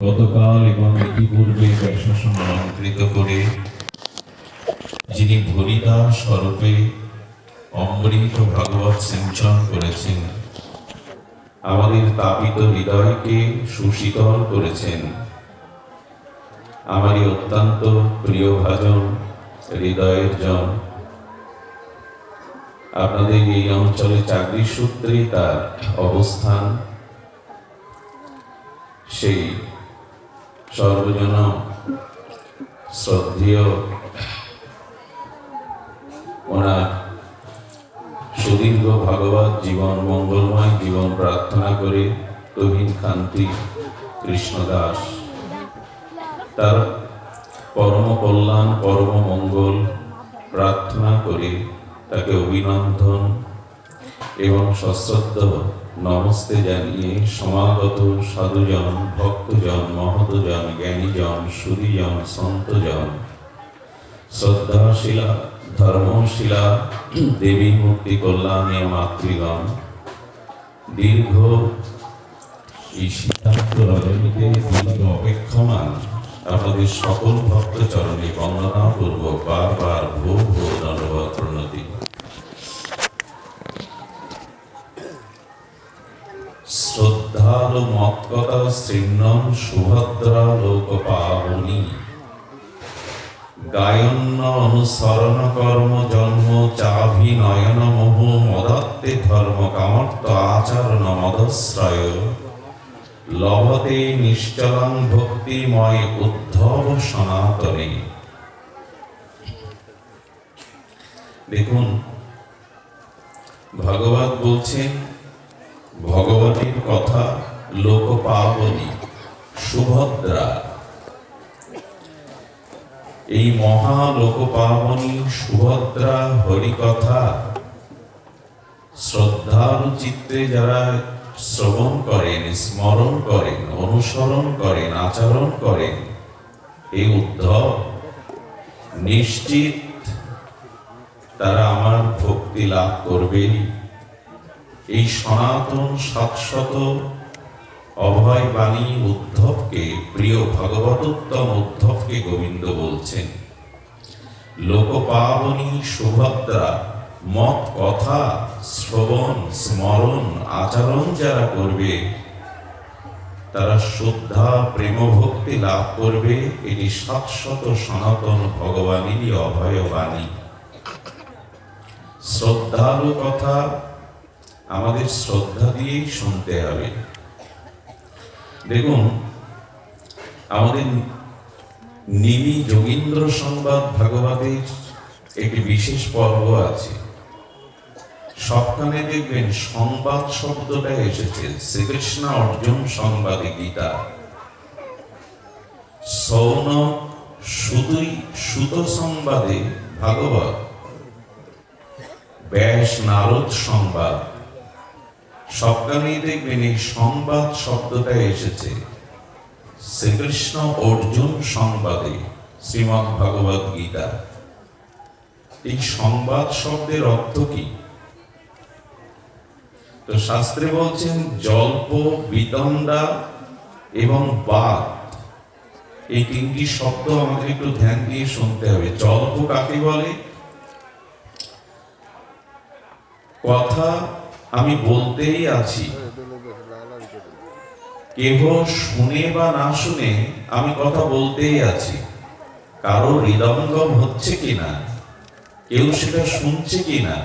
গতকাল এবং ইতিপূর্বে প্রশাসন অলঙ্কৃত করে যিনি ভরিদা স্বরূপে অমৃত ভাগবত সিঞ্চন করেছেন, আমাদের তাপিত হৃদয়কে সুশীতল করেছেন, আমারই অত্যন্ত প্রিয় ভাজন হৃদয়ের জন। আপনাদের এই অঞ্চলে চাকরি সূত্রে তার অবস্থান, সেই সর্বজন শ্রদ্ধেয় ওনার সুদীর্ঘ ভাগবত জীবন, মঙ্গলময় জীবন প্রার্থনা করে তহিন কান্তি কৃষ্ণদাস তার পরম কল্যাণ, পরম মঙ্গল প্রার্থনা করে তাকে অভিনন্দন এবং সশ্রদ্ধ নমস্তে জানিয়ে সমাগত সাধুজন, ভক্তজন, মহতজন, জ্ঞানীজন, সুধীজন, সন্তজন, শ্রদ্ধাশীলা, ধর্মশীলা দেবী মুক্তি কল্যাণে মাতৃগণ, দীর্ঘ এই সিদ্ধান্ত রজনীতে দীর্ঘ অপেক্ষমান আপনাদের সকল ভক্ত চরণে বন্দনা পূর্বক বারবার ভূ ভূ ধন্যবাদ প্রণতি। শ্রদ্ধার মৎকতা শৃণ্যম সুভদ্রা লোক পাবনী, গায়ন্য অনুসরণ কর্ম জন্ম চাভিনয়ন মোহ মদত্তে ধর্ম কামর্ত আচরণ মদশ্রয় লভতে নিশ্চলং ভক্তিময় উদ্ধব সনাতনে। দেখুন, ভাগবত বলছেন ভগবতীর কথা, লোক পাবনী সুভদ্রা, এই মহা লোক পাবনী সুভদ্রা হরিকথা শ্রদ্ধার চিত্তে যারা শ্রবণ করেন, স্মরণ করেন, অনুসরণ করেন, আচরণ করেন, এই উদ্ধব নিশ্চিত তারা আমার ভক্তি লাভ করবে। এই সনাতন শাশ্বত অভয় বাণী উদ্ধবকে, প্রিয় ভগবতোত্তম উদ্ধবকে গোবিন্দ বলছেন লোকপাবনী সুভদ্রা, মত কথা শ্রবণ স্মরণ আচরণ যারা করবে তারা শ্রদ্ধা প্রেম ভক্তি লাভ করবে। এটি শাশ্বত সনাতন ভগবানেরই অভয় বাণী। শ্রদ্ধালু কথা আমাদের শ্রদ্ধা দিয়েই শুনতে হবে। দেখুন, আমাদের নিমি যোগীন্দ্র সংবাদ ভাগবতের একটি বিশেষ পর্ব আছে। সবখানে দেখবেন সংবাদ শব্দটা এসেছে। শ্রীকৃষ্ণ অর্জুন সংবাদে গীতা, সৌন সুত সংবাদে ভাগবত, ব্যাস নারদ সংবাদ, সবখানেই দেখবেন এই সংবাদ শব্দটা এসেছে। শ্রীকৃষ্ণ অর্জুন সংবাদে শ্রীমদ্ ভাগবত গীতা। এই সংবাদ শব্দের অর্থ কি? তো শাস্ত্রে বলছেন জল্প, বিতণ্ডা এবং বাদ, এই তিনটি শব্দ আমাদের একটু ধ্যান দিয়ে শুনতে হবে। জল্প কাকে বলে? কথা আমি বলতেই আছি, কেহ শুনে বা না শুনে আমি কথা বলতেই আছি। কারো হৃদয়ঙ্গম হচ্ছে কিনা, কেউ সেটা শুনছে কিনা,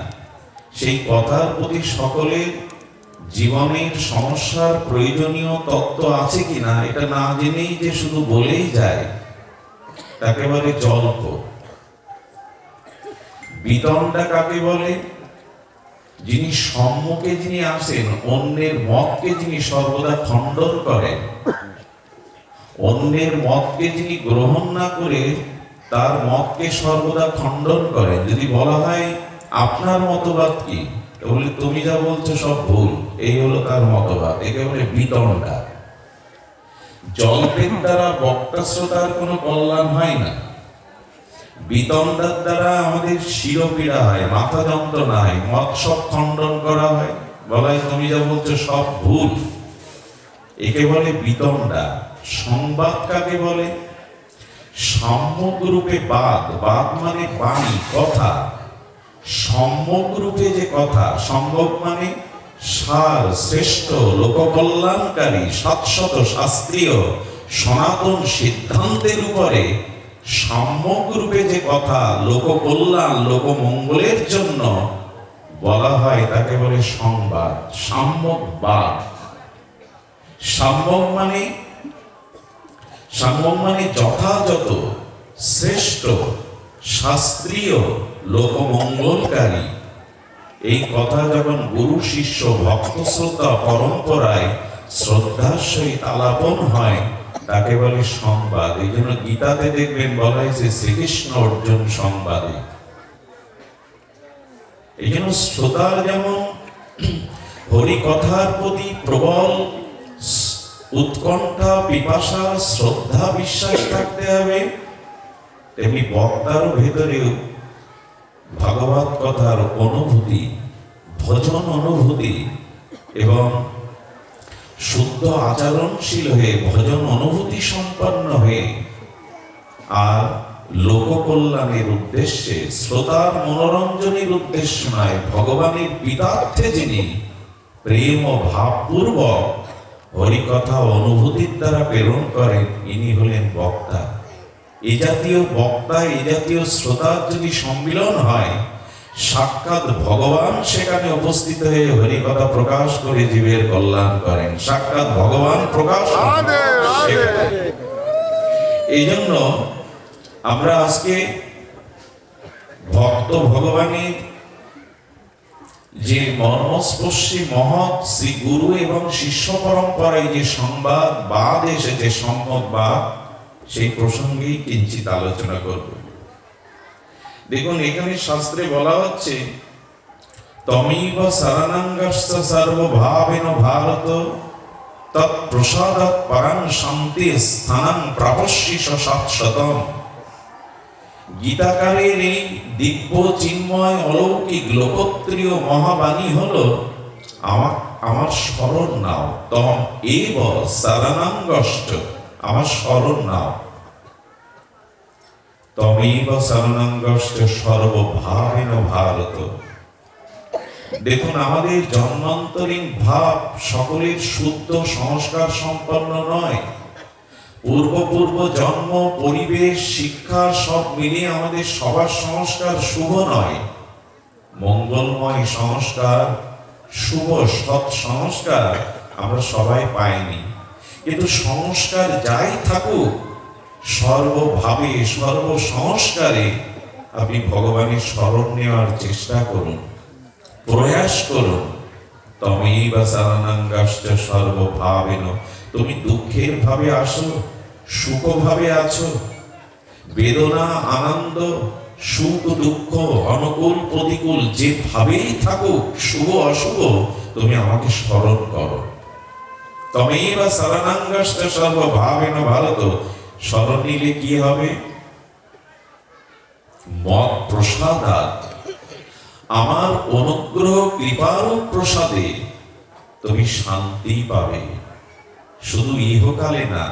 সেই কথার প্রতি সকলের জীবনের সমস্যার প্রয়োজনীয় তত্ত্ব আছে কিনা, এটা না জেনেই যে শুধু বলেই যায়, তাকে বলে জল্প। বিতণ্ডা কাকে বলে? যিনি সম্মুখে যিনি আসেন, অন্যের মতকে যিনি সর্বদা খণ্ডন করেন, অন্যের মতকে যিনি গ্রহণ না করে তার মতকে সর্বদা খণ্ডন করেন। যদি বলা হয় আপনার মতবাদ কি, বলে তুমি যা বলছো সব ভুল, এই হলো তার মতবাদ, একে বলে বিতণ্ডা। জল্পের দ্বারা বক্তা শ্রোতার কোনো কল্যাণ হয় না। বিতণ্ডার দ্বারা আমাদের শিরপীড়া হয়, মাথা যন্ত্রণা হয়, মত সব খণ্ডন করা হয়, বলা হয় তুমি যা বলছো সব ভুল। একে বলে বিতণ্ডা। সংবাদ কাকে বলে? সম্যক রূপে বাদ, বাদ মানে বাণী, কথা। সম্যক রূপে যে কথা, সম্যক মানে সার, শ্রেষ্ঠ, লোককল্যাণকারী, শাশ্বত, শাস্ত্রীয়, সনাতন সিদ্ধান্তের উপরে সম্যক রূপে যে কথা লোককল্যাণ, লোকমঙ্গলের জন্য বলা হয় তাকে বলে সংবাদ, সাম্যক বাদ। সাম্যক মানে যথাযথ, শ্রেষ্ঠ, শাস্ত্রীয়, লোকমঙ্গলকারী। এই কথা যখন গুরু শিষ্য ভক্ত শ্রোতা পরম্পরায় শ্রদ্ধার সহিত আলাপন হয় তাকে বলে সংবাদ। এই জন্য গীতাতে দেখবেন বলা হয়েছে শ্রীকৃষ্ণ অর্জুন সংবাদে। এই জন্য শ্রোতার যেমন হরিকথার প্রতি প্রবল উৎকণ্ঠা, পিপাসা, শ্রদ্ধা, বিশ্বাস থাকতে হবে, তেমনি বক্তার ভেতরেও ভাগবত কথার অনুভূতি, ভজন অনুভূতি এবং শুদ্ধ আচরণশীল হয়ে ভজন অনুভূতি সম্পন্ন হয়ে আর লোককল্যাণের উদ্দেশ্যে, শ্রোতার মনোরঞ্জনের উদ্দেশ্য নয়, ভগবানের পিতার্থে যিনি প্রেম ও ভাবপূর্বক হরিকথা অনুভূতির দ্বারা প্রেরণ করেন, ইনি হলেন বক্তা। এ জাতীয় বক্তা, এ জাতীয় শ্রোতার যদি সম্মিলন হয়, সাক্ষাৎ ভগবান সেখানে উপস্থিত হয়ে হরিকথা প্রকাশ করে জীবের কল্যাণ করেন। সাক্ষাৎ ভগবান প্রকাশ। এই জন্য আমরা আজকে ভক্ত ভগবানের যে মর্মস্পর্শী মহৎ শ্রী গুরু এবং শিষ্য পরম্পরায় যে সংবাদ বাদ এসেছে, সম্যক বাদ, সেই প্রসঙ্গেই কিঞ্চিত আলোচনা করব। দেখুন, এখানে শাস্ত্রে বলা হচ্ছে তমেব শরণাঙ্গস্য সর্বভাবেন ভারত তৎপ্রসাদাৎ পরং শান্তি স্থানং প্রাপস্যি শাশ্বতম। গীতাকারের এই দিব্য চিন্ময় অলৌকিক লোকপ্রিয় মহাবাণী হলো আমার শরণ নাও, তম এব শরণাঙ্গস্য, আমার শরণ নাও, তমেব শরণাঙ্গস্য সর্বভাবেন ভারত। দেখুন, আমাদের জন্মান্তরীণ ভাব সকলের শুদ্ধ সংস্কার সম্পন্ন নয়। পূর্ব জন্ম, পরিবেশ, শিক্ষা সব মিলিয়ে আমাদের সবার সংস্কার শুভ নয়। মঙ্গলময় সংস্কার, শুভ সৎ সংস্কার আমরা সবাই পাইনি। কিন্তু সংস্কার যাই থাকুক, সর্বভাবে সর্বসংস্কারে আপনি ভগবানের শরণ নেওয়ার চেষ্টা করুন, প্রয়াস করুন। তমেব শরণাঙ্গস্য সর্বভাবেন। তুমি দুঃখের ভাবে আসো, সুখ ভাবে আছো, বেদনা, আনন্দ, সুখ দুঃখ, অনুকূল প্রতিকূল যে ভাবেই থাকুক, শুভ অশুভ, তুমি আমাকে স্মরণ করো। তমেব শরণাঙ্গস্য সর্বভাবেন ভারত। স্মরণ নিলে কি হবে? মৎ প্রসাদাৎ, আমার অনুগ্রহ কৃপার প্রসাদে তুমি শান্তি পাবে। শুধু ইহকালে না,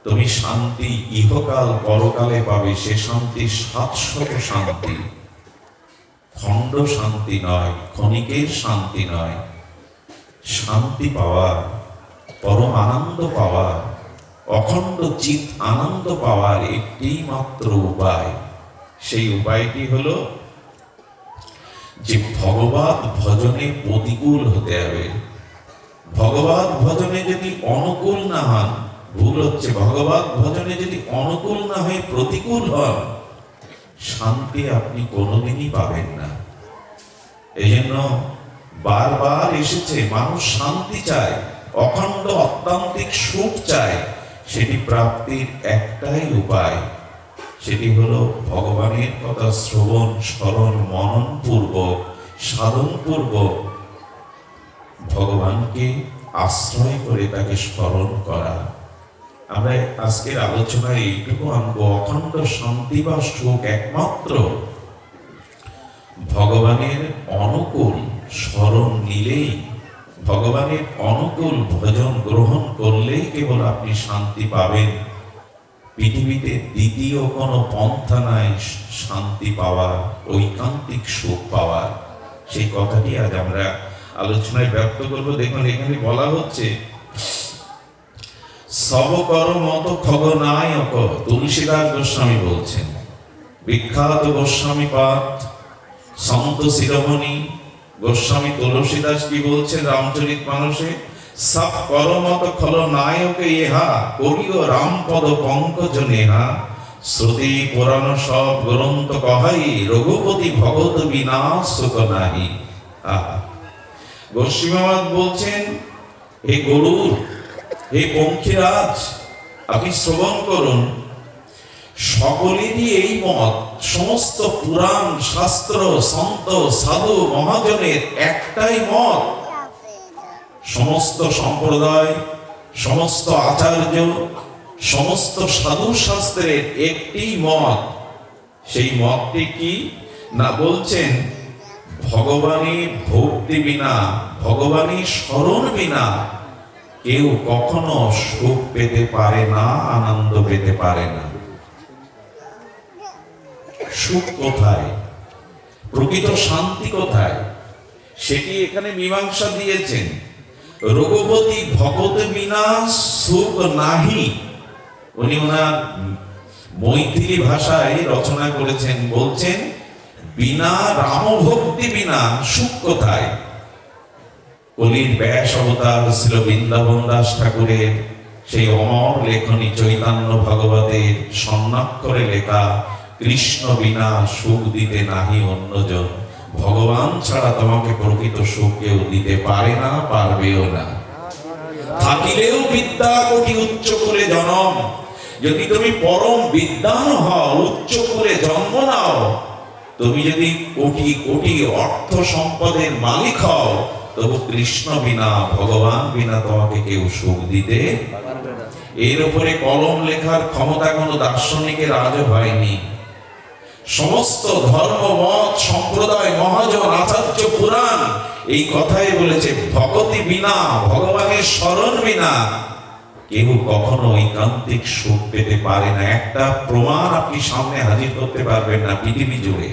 তুমি শান্তি ইহকাল পরকালে পাবে। সে শান্তি শাশ্বত শান্তি, খণ্ড শান্তি নয়, ক্ষণিকের শান্তি নয়। শান্তি পাওয়ার, পরম আনন্দ পাওয়ার, অখণ্ড চিৎ আনন্দ পাওয়ার একটি মাত্র উপায়। সেই উপায়টি হলো যে ভগবত ভজনে প্রতিকূল হতে হবে। ভগবত ভজনে যদি অনুকূল না হন, ভুল হচ্ছে, ভগবত ভজনে যদি অনুকূল না হয়ে প্রতিকূল হন, শান্তি আপনি কোনোদিনই পাবেন না। এই জন্য বারবার এসেছে, মানুষ শান্তি চায়, অখণ্ড অত্যান্তিক সুখ চায়। সেটি প্রাপ্তির একটাই উপায়, সেটি হলো ভগবানের কথা শ্রবণ, স্মরণ, মনন পূর্বক, সাধন পূর্বক ভগবানকে আশ্রয় করে তাকে স্মরণ করা। আমরা আজকের আলোচনায় এইটুকু আনবো, অখণ্ড শান্তি বা সুখ একমাত্র ভগবানের অনুকূল স্মরণ নিলেই ভগবানের অনুকূল ভজন গ্রহণ করলেই কেবল আপনি শান্তি পাবেন। পৃথিবীতে দ্বিতীয় কোনো পন্থা নাই শান্তি পাওয়ার, ঐকান্তিক সুখ পাওয়ার। সেই কথাটি আজ আমরা আলোচনায় ব্যক্ত করব। দেখুন, এখানে বলা হচ্ছে সব কর মত খগনায়ক, তুলসীদাস গোস্বামী বলছেন, বিখ্যাত গোস্বামী পাঠ সন্ত শিরোমণি গোস্বামী তুলসীদাস কি বলছেন রামচরিত মানসে? সব করমত খল নায়ক ইহা, করিও রামপদ পঙ্কজ নেহা, শ্রুতি পুরাণ সব গ্রন্থ কহাই, রঘুপতি ভগত বিনা সুখ নাহি। গোস্বামী বলছেন, হে গরুর, হে পঙ্খিরাজ, আপনি শ্রবণ করুন, সকলেরই এই মত, সমস্ত পুরাণ শাস্ত্র সন্ত সাধু মহাজনের একটাই মত, সমস্ত সম্প্রদায় সমস্ত আচার্য সমস্ত সাধু শাস্ত্রের একটি মত। সেই মতটি কি না বলছেন, ভগবানের ভক্তি বিনা, ভগবানের স্মরণ বিনা কেউ কখনো সুখ পেতে পারে না, আনন্দ পেতে পারে না। সুখ কোথায়, প্রকৃত শান্তি কোথায়, সেটি এখানে মীমাংসা দিয়েছেন। রঘুপতি ভগত বিনা সুখ নাহি, উনি ওনার মৈথিলি ভাষায় রচনা করেছেন, বলছেন বিনা রামভক্তি বিনা সুখ কোথায়। কলির ব্যাস অবতার ছিল বৃন্দাবন দাস ঠাকুরের সেই অমর লেখনী চৈতন্য ভগবতের স্বর্ণাক্ষরে লেখা, কৃষ্ণ বিনা সুখ দিতে নাহি অন্যজন, ভগবান ছাড়া তোমাকে প্রকৃত সুখ কেউ দিতে পারে না, পারবেও না। থাকিলেও বিদ্যা কোটি উচ্চ করে জনম, যদি তুমি পরম বিদ্বান হও, উচ্চ করে জন্ম নাও, তুমি যদি কোটি কোটি অর্থ সম্পদের মালিক হও, তবু কৃষ্ণ বিনা, ভগবান বিনা তোমাকে কেউ সুখ দিতে পারবে না। এর উপরে কলম লেখার ক্ষমতা কোনো দার্শনিকের আজও হয়নি। সমস্ত ধর্ম মত সম্প্রদায় মহাজন আচার্য পুরাণ এই কথাই বলেছে, ভগতি বিনা, ভগবানের স্মরণ বিনা কেউ কখনো ঐকান্তিক সুখ পেতে পারে না। একটা প্রমাণ আপনি সামনে হাজির করতে পারবেন না পৃথিবী জুড়ে।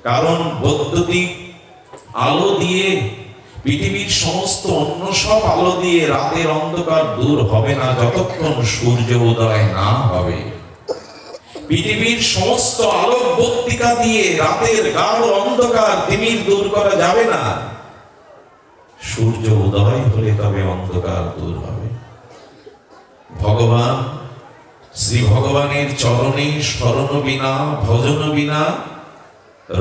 কারণ বৈদ্যুতিক আলো দিয়ে, পৃথিবীর সমস্ত অন্য সব আলো দিয়ে রাতের অন্ধকার দূর হবে না যতক্ষণ সূর্য উদয় না হবে। পৃথিবীর সমস্ত আলোক বর্তিকা দিয়ে রাতের গাঢ় অন্ধকার তিমির দূর করা যাবে না। সূর্য উদয় হলে তবে অন্ধকার দূর হবে। ভগবান, শ্রী ভগবানের চরণে স্মরণ বিনা, ভজন বিনা,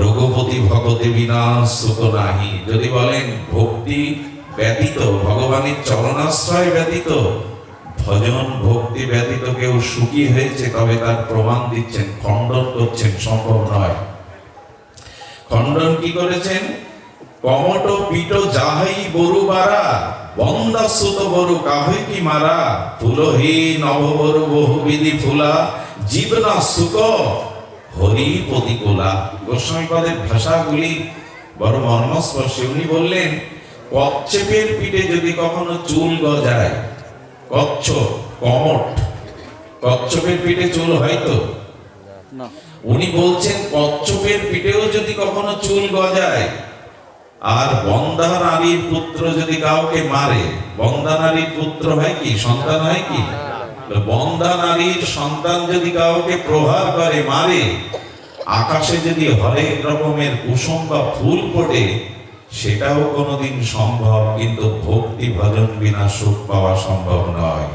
রঘুপতি ভগতে বিনা সুখ নাহি। যদি বলেন ভক্তি ব্যতীত, ভগবানের চরণাশ্রয় ব্যতীত, ভজন ভক্তি ব্যতীত কেউ সুখী হয়েছে, তবে তার প্রমাণ দিচ্ছেন, খণ্ডন করছেন, সম্ভব নয়। খণ্ডন কি করেছেন? কমট পিট যাহাই বরু বারা, বন্দা সুত বরু কাহে কি মারা, ফুলহি নব বরু বহুবিধি ফুলা, জীবনা সুখ হরি প্রতিকূলা। গোস্বামীপাদের ভাষাগুলি বড় মর্মস্পর্শী। উনি বললেন, কচ্ছপের পিঠে যদি কখনো চুল গজায়, কচ্ছপ, কমট, কচ্ছপের পিঠে চুল হয়তো না। উনি বলছেন কচ্ছপের পিঠেও যদি কখনো চুল গজায়, আর বন্দা নারীর পুত্র যদি কাউকে মারে, বন্দা নারীর পুত্র হয় কি, সন্তান হয় কি? বন্দা নারীর সন্তান যদি কাউকে প্রহার করে, মারে, আকাশে যদি হরেক রকমের কুসুম বা ফুল পড়ে, সেটাও কোনোদিন সম্ভব, কিন্তু ভক্তি ভজন বিনা সুখ পাওয়া সম্ভব নয়।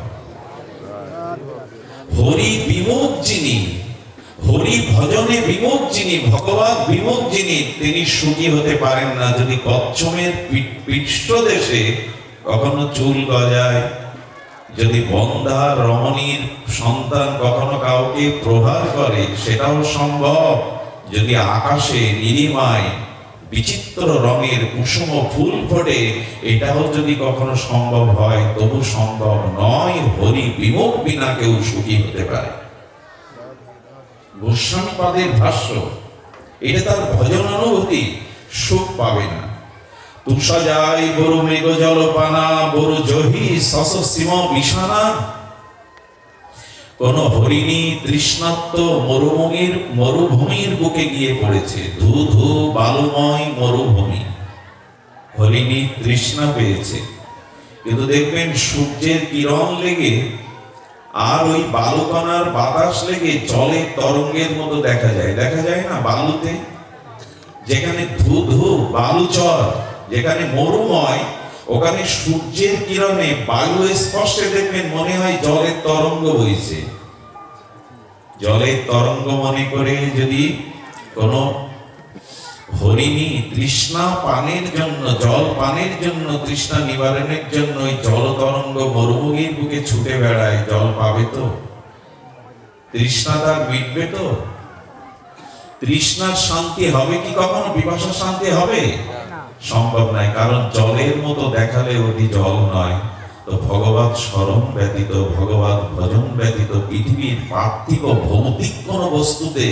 হরি বিমুখ যিনি, হরি ভজনে বিমুখ যিনি, ভগবান বিমুখ যিনি, তিনি সুখী হতে পারেন না। যদি কচ্ছপের পৃষ্ঠদেশে কখনো চুল গজায়, যদি বন্দা রমণীর সন্তান কখনো কাউকে প্রহার করে, সেটাও সম্ভব। যদি আকাশে নীলিমায় বিচিত্র রঙের কুসুম ফুল ফোটে, এটাও যদি কখনো সম্ভব হয়, তবু সম্ভব নয় হরি বিমুখ বিনা কেউ সুখী হতে পারে। গোস্বামীপাদের ভাষ্য, এটা তার ভজন অনুভূতি, সুখ পাবে না। তুষা যায় বরু মৃগ জলপানা, বরু জহি সসীম বিছানা। কোন হরিণী তৃষ্ণার্ত মরুভূমির বুকে গিয়ে পড়েছে, ধু ধু বালুময় মরুভূমি। হরিণী তৃষ্ণা পেয়েছে, কিন্তু দেখবেন সূর্যের কিরণ লেগে আর ওই বালুকণার বাতাস লেগে জলের তরঙ্গের মতো দেখা যায় না বালুতে? যেখানে ধু ধু বালুচর, যেখানে মরুময়, ওখানে সূর্যের কিরণে বায়ু স্পর্শে দেখবেন মনে হয় জলের তরঙ্গ বইছে। জলের তরঙ্গ মনে করে যদি কোন হরিণী তৃষ্ণা পানের জন্য, জল পানের জন্য, তৃষ্ণা নিবারণের জন্য ওই জল তরঙ্গ মরুভূমির বুকে ছুটে বেড়ায়, জল পাবে তো? তৃষ্ণা তার মিটবে তো? তৃষ্ণার শান্তি হবে কি কখনো? পিপাসার শান্তি হবে? সম্ভব নয়, কারণ জলের মতো দেখালে ওটি জল নয়। তো ভগবত স্মরণ ব্যতীত, ভগবত ভজন ব্যতীত পৃথিবীর পার্থিব ভৌতিক কোন বস্তুতে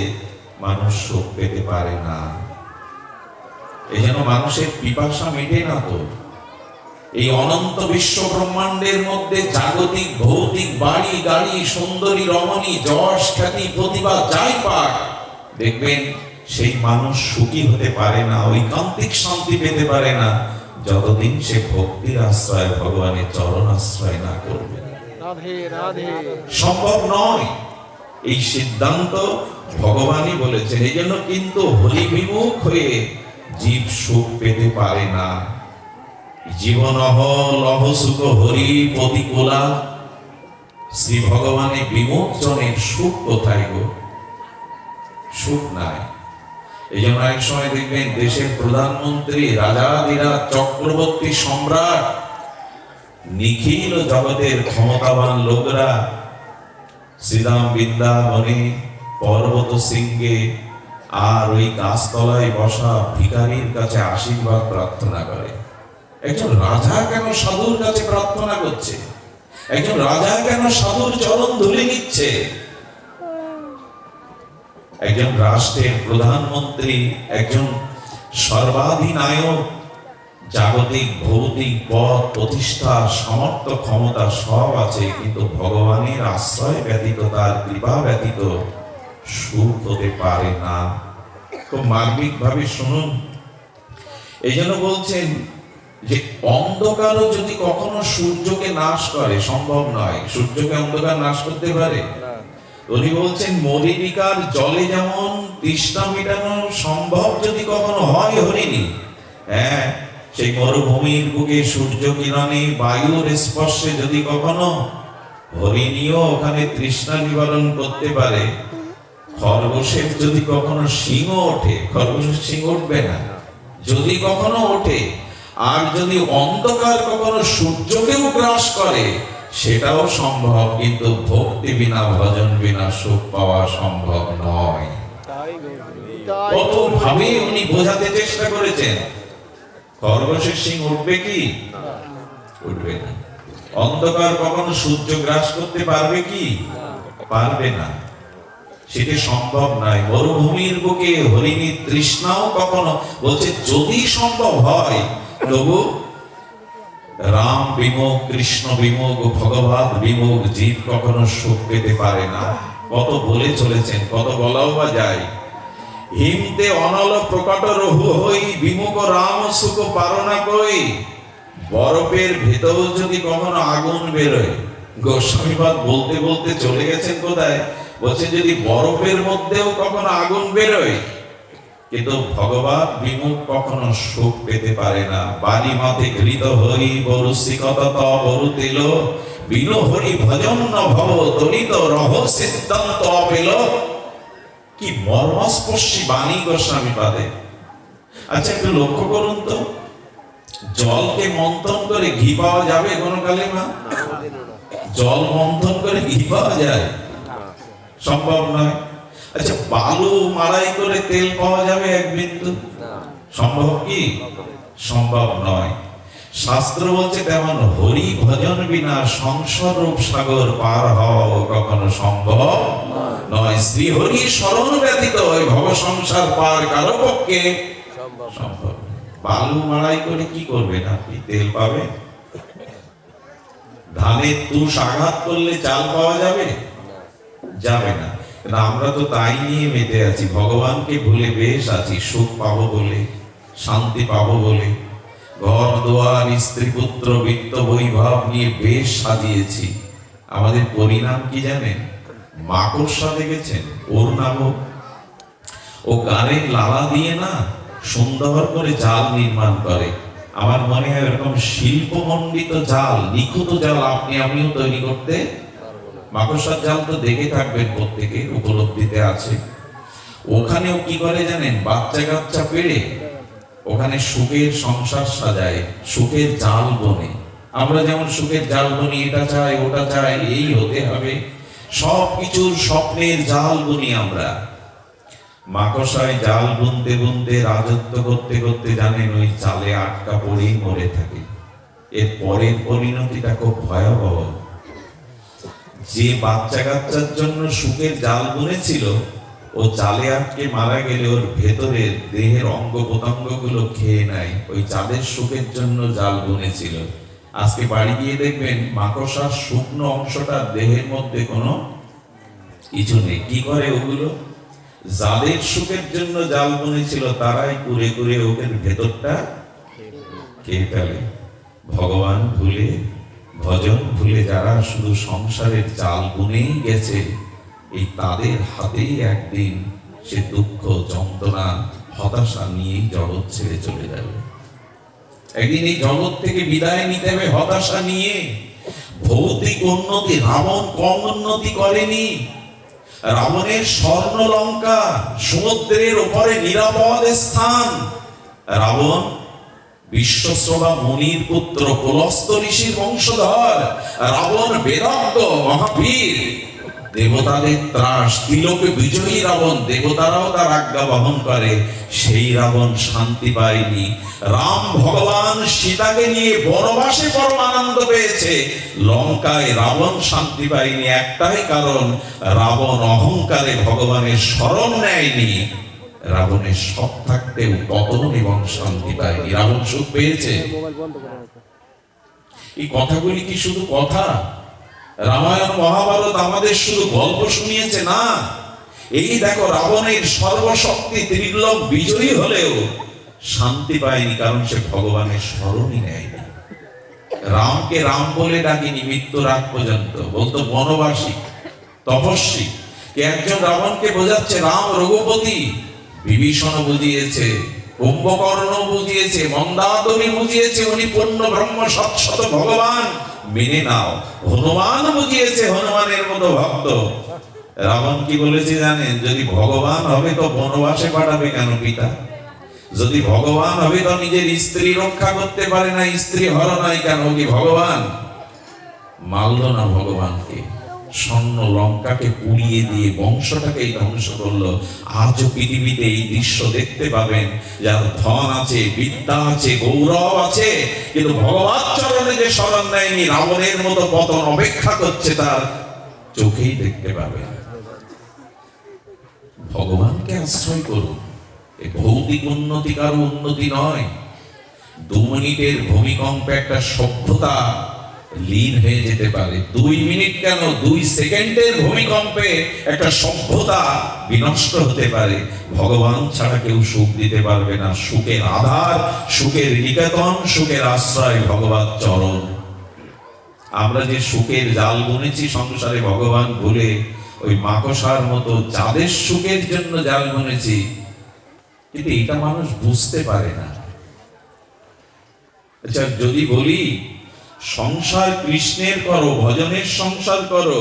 মানুষ সুখ পেতে পারে না। এই জন্য মানুষের পিপাসা মেটে না তো। এই অনন্ত বিশ্ব ব্রহ্মাণ্ডের মধ্যে জাগতিক ভৌতিক বাড়ি গাড়ি সুন্দরী রমণী যশ খ্যাতি প্রতিভা যাই পাক, দেখবেন সেই মানুষ সুখী হতে পারে না, ঐকান্তিক শান্তি পেতে পারে না, যতদিন সে ভক্তির আশ্রয়, ভগবানের চরণ আশ্রয় না করবে। সম্ভব নয়, এই সিদ্ধান্ত ভগবানই বলেছেন। এই জন্য কিন্তু হরি বিমুখ হয়ে জীব সুখ পেতে পারে না। জীবন লহ সুখ হরি প্রতিকূলা। শ্রী ভগবানের বিমুখ জনের সুখ কোথায় গো? সুখ নাই। এই জন্য এক সময় দেখবেন দেশের প্রধানমন্ত্রী, রাজাধিরাজ, চক্রবর্তী, সম্রাট, নিখিল জগতের ক্ষমতাবান লোকরা শ্রীরাম বৃন্দাবনে পর্বত শৃঙ্গে আর ওই গাছতলায় বসা ভিখারির কাছে আশীর্বাদ প্রার্থনা করে। একজন রাজা কেন সাধুর কাছে প্রার্থনা করছে? একজন রাজা কেন সাধুর চরণ ধরে নিচ্ছে? একজন রাষ্ট্রের প্রধানমন্ত্রী, একজন সর্বাধিনায়ক, জাগতিক ভৌতিক পদ প্রতিষ্ঠা সামর্থ্য ক্ষমতা সব আছে, কিন্তু ভগবানের আশ্রয় ব্যতীত, তার কৃপা ব্যতীত সুখ হতে পারে না। খুব মার্মিক ভাবে শুনুন। এই জন্য বলছেন যে অন্ধকারও যদি কখনো সূর্যকে নাশ করে, সম্ভব নয়। সূর্যকে অন্ধকার নাশ করতে পারে? উনি বলছেন মরিচিকার জলে যেমন তৃষ্ণা মেটানো সম্ভব যদি কখনো হয় হরিণী, হ্যাঁ, সেই মরুভূমির বুকে সূর্য কিরণে বায়ুর স্পর্শে যদি কখনো হরিণীও ওখানে তৃষ্ণা নিবারণ করতে পারে, খরগোশের যদি কখনো সিংহ ওঠে, খরগোশের সিংহ উঠবে না যদি কখনো ওঠে, আর যদি অন্ধকার কখনো সূর্যকেও গ্রাস করে, সেটাও সম্ভব। কিন্তু ভক্তি বিনা, ভজন বিনা সুখ পাওয়া সম্ভব নয়। কত ভাবে উনি বোঝাতে চেষ্টা করেছেন। খরগোশের সিং উঠবে কি? উঠবে না। অন্ধকার কখনো সূর্য গ্রাস করতে পারবে কি? পারবে না, সেটা সম্ভব নয়। মরুভূমির বুকে হরিণীর তৃষ্ণাও কখনো, বলছে যদি সম্ভব হয়, তবু রাম বিমুখ, কৃষ্ণ বিমুখ, ভগবত বিমুখ জীব কখনো সুখ পেতে পারে না। কত বলে চলেছেন, কত বলাও বা যায়। হিমতে অনল প্রকট রহু হই, বিমুখ রাম সুখ পারনা কই। বরফের ভেতর যদি কখনো আগুন বেরোয়, গোস্বামীপাদ বলতে বলতে চলে গেছেন কোথায়, বলছে যদি বরফের মধ্যেও কখনো আগুন বেরোয়, কিন্তু ভগবান বিমুখ কখনো সুখ পেতে পারে না। বালি মাতে ঘৃত হরি বরু শিকত বরু তিল, বিনো হরি ভজন ন ভব তরিত রহ সিদ্ধান্ত অপেল। কি মর্মস্পর্শী বাণী গোস্বামী পাদে। আচ্ছা একটু লক্ষ্য করুন তো, জলকে মন্থন করে ঘি পাওয়া যাবে কোনো কালে? মা, জল মন্থন করে ঘি পাওয়া যায়? সম্ভব নয়। আচ্ছা বালু মাড়াই করে তেল পাওয়া যাবে এক বিন্দু? সম্ভব কি? সম্ভব নয়। শাস্ত্র বলছে তেমন হরি ভজন বিনা সংসার রূপ সাগর পার হওয়া কখনো সম্ভব নয়। শ্রী হরি স্মরণ ব্যতীত ওই ভব সংসার পার কারো পক্ষে সম্ভব। বালু মাড়াই করে কি করবেন আপনি? তেল পাবেন? ধানের তুষ আঘাত করলে চাল পাওয়া যাবে? যাবে না। কিন্তু আমরা তো তাই নিয়ে মেতে আছি, ভগবানকে ভুলে বেশ আছি, সুখ পাবো বলে, শান্তি পাবো বলে, ঘর দুয়ার স্ত্রী পুত্র বিত্ত বৈভব নিয়ে বেশ সাজিয়েছি। আমাদের পরিণাম কি জানেন? মাকড়সা দেখেছেন? ওর নামও ও গানের লালা দিয়ে না সুন্দর করে জাল নির্মাণ করে। আমার মনে হয় এরকম শিল্পমণ্ডিত জাল, নিখুঁত জাল আপনি আমিও তৈরি করতে। মাকড়সার জাল তো দেখে থাকবেন, প্রত্যেকের উপলব্ধিতে আছে। ওখানেও কি করে জানেন? বাচ্চা কাচ্চা পেড়ে ওখানে সুখের সংসার সাজায়, সুখের জাল বনে। আমরা যেমন সুখের জাল বনি, এটা চাই ওটা চাই, এই হতে হবে, সবকিছুর স্বপ্নের জাল বুনি আমরা। মাকড়সায় জাল বুনতে বুনতে, রাজত্ব করতে করতে জানেন ওই জালে আটকা পড়েই মরে থাকে। এর পরের পরিণতিটা খুব ভয়াবহ। যে বাচ্চা কাচ্চার জন্য সুখের জাল বুনেছিল, ও জালে আটকে মারা গেলে ওর ভেতরের দেহের অঙ্গ প্রত্যঙ্গ গুলো খেয়ে নেয়। ওই যাদের সুখের জন্য জাল বুনেছিল, আজকে বাড়ি গিয়ে দেখবেন মাকড়সার শুকনো অংশটা দেহের মধ্যে কোনো কিছু নেই। কি করে ওগুলো? যাদের সুখের জন্য জাল বুনেছিল তারাই কুরে কুরে ওদের ভেতরটা খেয়ে ফেলে। ভগবান ভুলে, ভজন ভুলে যারা শুধু সংসারের জাল বুনেই গেছে, এই তাদের হাতেই একদিন সে দুঃখ, যন্ত্রণা, হতাশা নিয়েই জগৎ ছেড়ে চলে যাবে। একদিন এই জগৎ থেকে বিদায় নিতে হবে হতাশা নিয়ে। ভৌতিক উন্নতি, রাবণ কম উন্নতি করেনি। রাবণের স্বর্ণ লঙ্কা, সমুদ্রের ওপরে নিরাপদ স্থান। রাবণ বিশ্বশ্রবা মুনির পুত্র, পুলস্ত ঋষির বংশধর। রাবণ বেদজ্ঞ, মহাবীর, দেবতাদের ত্রাস, তিলকে বিজয়ী রাবণ, দেবতারাও তার আজ্ঞা বহন করে। সেই রাবণ শান্তি পায়নি। রাম ভগবান সীতাকে নিয়ে বনবাসে পরম আনন্দ পেয়েছে, লঙ্কায় রাবণ শান্তি পায়নি। একটাই কারণ, রাবণ অহংকারে ভগবানের শরণ নেয়নি। রাবণের সব থাকতেও পতন এবং শান্তি পায়নি। রাবণ সুখ পেয়েছে। এই কথাগুলি কি শুধু কথা? রামায়ণ মহাভারত আমাদের শুধু গল্প শুনিয়েছে না। এই দেখো, রাবণের সর্বশক্তি ত্রিলোক বিজয়ী হলেও শান্তি পায়নি, কারণ সে ভগবানের স্মরণই নেয়নি। রামকে রাম বলে ডাকিনি মৃত্যুর আগ পর্যন্ত, বলতো বনবাসী, তপস্বী। কে একজন রাবণকে বোঝাচ্ছে রাম রঘুপতি। বিভীষণ বুঝিয়েছে, কুম্ভকর্ণ বুঝিয়েছে, মন্দাদরি বুঝিয়েছে উনি পূর্ণ ব্রহ্ম সৎসত ভগবান, মেনে নাও। হনুমান বুঝিয়েছে, হনুমানের মতো ভক্ত। রাবণ কি বলেছে জানেন? যদি ভগবান হবে তো বনবাসে পাঠাবে কেন পিতা? যদি ভগবান হবে তো নিজের স্ত্রী রক্ষা করতে পারে না, স্ত্রী হরণাই কেন? কি ভগবান? মানল না ভগবানকে, স্বর্ণ লঙ্কাকে পুড়িয়ে দিয়ে বংশটাকেই ধ্বংস করলো। আজও পৃথিবীতে এই দৃশ্য দেখতে পাবেন, যার ধন আছে, বিদ্যা আছে, গৌরব আছে, কিন্তু ভগবান চরণে যে শরণ নেয়নি, রাবণের মতো পতন অপেক্ষা করছে তার চোখেই দেখতে পাবেন। ভগবানকে আশ্রয় করুন। এই ভৌতিক উন্নতি কারো উন্নতি নয়। 2 মিনিটের ভূমিকম্পে একটা সভ্যতা লীন হয়ে যেতে পারে। 2 মিনিট কেন, 2 সেকেন্ডের ভূমিকম্পে একটা সভ্যতা বিনষ্ট হতে পারে। ভগবান ছাড়া কেউ সুখ দিতে পারবে না। সুখের আধার, সুখের নিকেতন, সুখের আশ্রয় ভগবান চরণ। আমরা যে সুখের জাল বুনেছি সংসারে ভগবান ভুলে, ওই মাকড়সার মতো যাদের সুখের জন্য জাল বুনেছি, কিন্তু এটা মানুষ বুঝতে পারে না। আচ্ছা, যদি বলি সংসার কৃষ্ণের করো, ভজনের সংসার করো,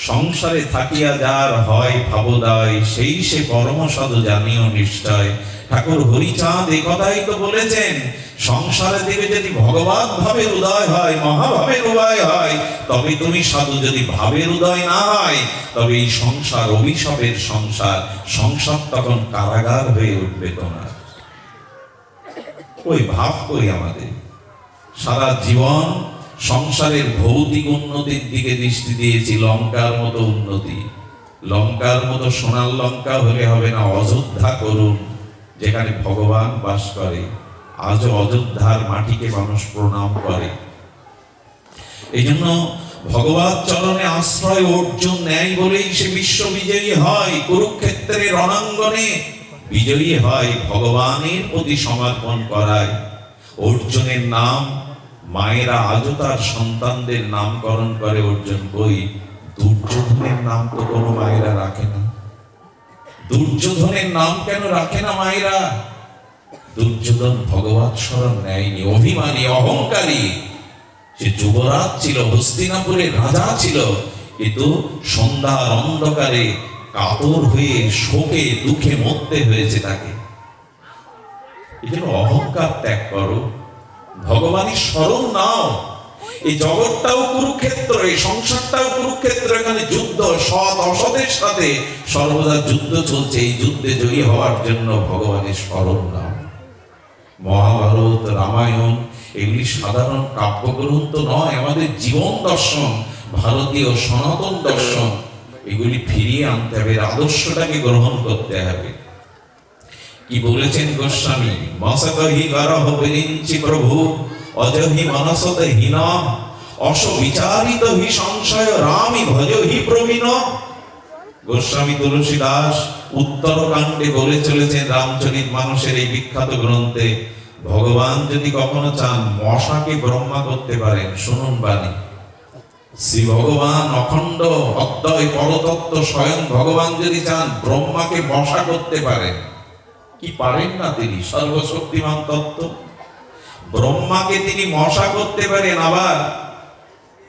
সংসারে থাকিয়া যার হয় ভাবোদয়, সেই সে পরম সাধু জানিও নিশ্চয়। ঠাকুর হরিচাঁদ এই কথাই তো বলেছেন, সংসারের দিকে যদি ভগবত ভাবের উদয় হয়, মহাভাবের উদয় হয়, তবে তুমি সাধু। যদি ভাবের উদয় না হয়, তবে এই সংসার অভিশাপের সংসার। সংসার তখন কারাগার হয়ে উঠবে তোমার। ওই ভাব কই আমাদের? সারা জীবন সংসারের ভৌতিক উন্নতির দিকে দৃষ্টি দিয়েছি। লঙ্কার মতো উন্নতি, লঙ্কার মতো সোনার লঙ্কা হলে হবে না। অযোধ্যা করুন, যেখানে ভগবান বাস করে। আজও অযোধ্যার মাটিকে মানুষ প্রণাম করে। এই জন্য ভগবত চরণে আশ্রয় অর্জুন নেয় বলেই সে বিশ্ব বিজয়ী হয়, কুরুক্ষেত্রের রণাঙ্গনে বিজয়ী হয়, ভগবানের প্রতি সমর্পণ করায়। অর্জুনের নাম মায়েরা আজও তার সন্তানদের নামকরণ করে অর্জুন। কই দুর্যোধনের নাম তো কোনো মায়েরা রাখে না। দুর্যোধনের নাম কেন রাখে না মায়েরা? দুর্যোধন ভগবত শরণ নেয়নি, অভিমানী অহংকারী। সে যুবরাজ ছিল, হস্তিনাপুরের রাজা ছিল, কিন্তু সন্ধ্যার অন্ধকারে কাতর হয়ে শোকে দুঃখে মরতে হয়েছে তাকে। এই জন্য অহংকার ত্যাগ করো, ভগবানের শরণ নাও। এই জগৎটাও কুরুক্ষেত্র, এই সংসারটাও কুরুক্ষেত্র। এখানে যুদ্ধ, সৎ অসতের সাথে সর্বদা যুদ্ধ চলছে। এই যুদ্ধে জয়ী হওয়ার জন্য ভগবানের শরণ নাও। মহাভারত, রামায়ণ এগুলি সাধারণ কাব্যগ্রন্থ নয়, আমাদের জীবন দর্শন, ভারতীয় সনাতন দর্শন। এগুলি ফিরিয়ে আনতে হবে, আদর্শটাকে গ্রহণ করতে হবে। কি বলেছেন গোস্বামী? মসকহি গরহ বিরিঞ্চি প্রভু অজহি মনসতে হীন অস বিচারিত হি সংশয় রামি ভজহি প্রবীণ। গোস্বামী তুলসীদাস উত্তরকাণ্ডে বলে চলেছেন রামচরিত মানুষের এই বিখ্যাত গ্রন্থে, ভগবান যদি কখনো চান মশাকে ব্রহ্মা করতে পারেন। শুনুন বাণী, শ্রী ভগবান অখণ্ড অদ্বয় পরতত্ত্ব স্বয়ং ভগবান যদি চান ব্রহ্মাকে মশা করতে পারেন। কি পারেন না? তিনি সর্বশক্তিমান তত্ত্ব। ব্রহ্মাকে তিনি মশা করতে পারেন, আবার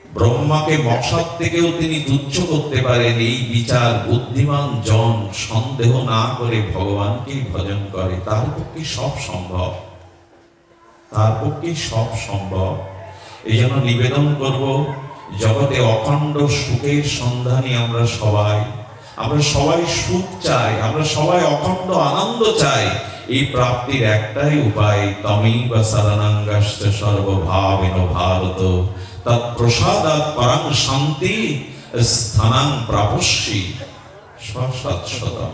ব্রহ্মাকে মশার থেকেও তিনি তুচ্ছ করতে পারেন। এই বিচার বুদ্ধিমান জন সন্দেহ না করে ভগবানকে ভজন করে, তার পক্ষে সব সম্ভব, তার পক্ষে সব সম্ভব। এই জন্য নিবেদন করব, জগতে অখণ্ড সুখের সন্ধানী আমরা সবাই সুখ চাই, আমরা সবাই অখণ্ড আনন্দ চাই। এই প্রাপ্তির একটাই উপায়, তমেব শরণাঙ্গস্য সর্বভাবেন ভারত তৎ প্রসাদাৎ পরং শান্তি স্থানাং প্রাপস্যি সৎসতম।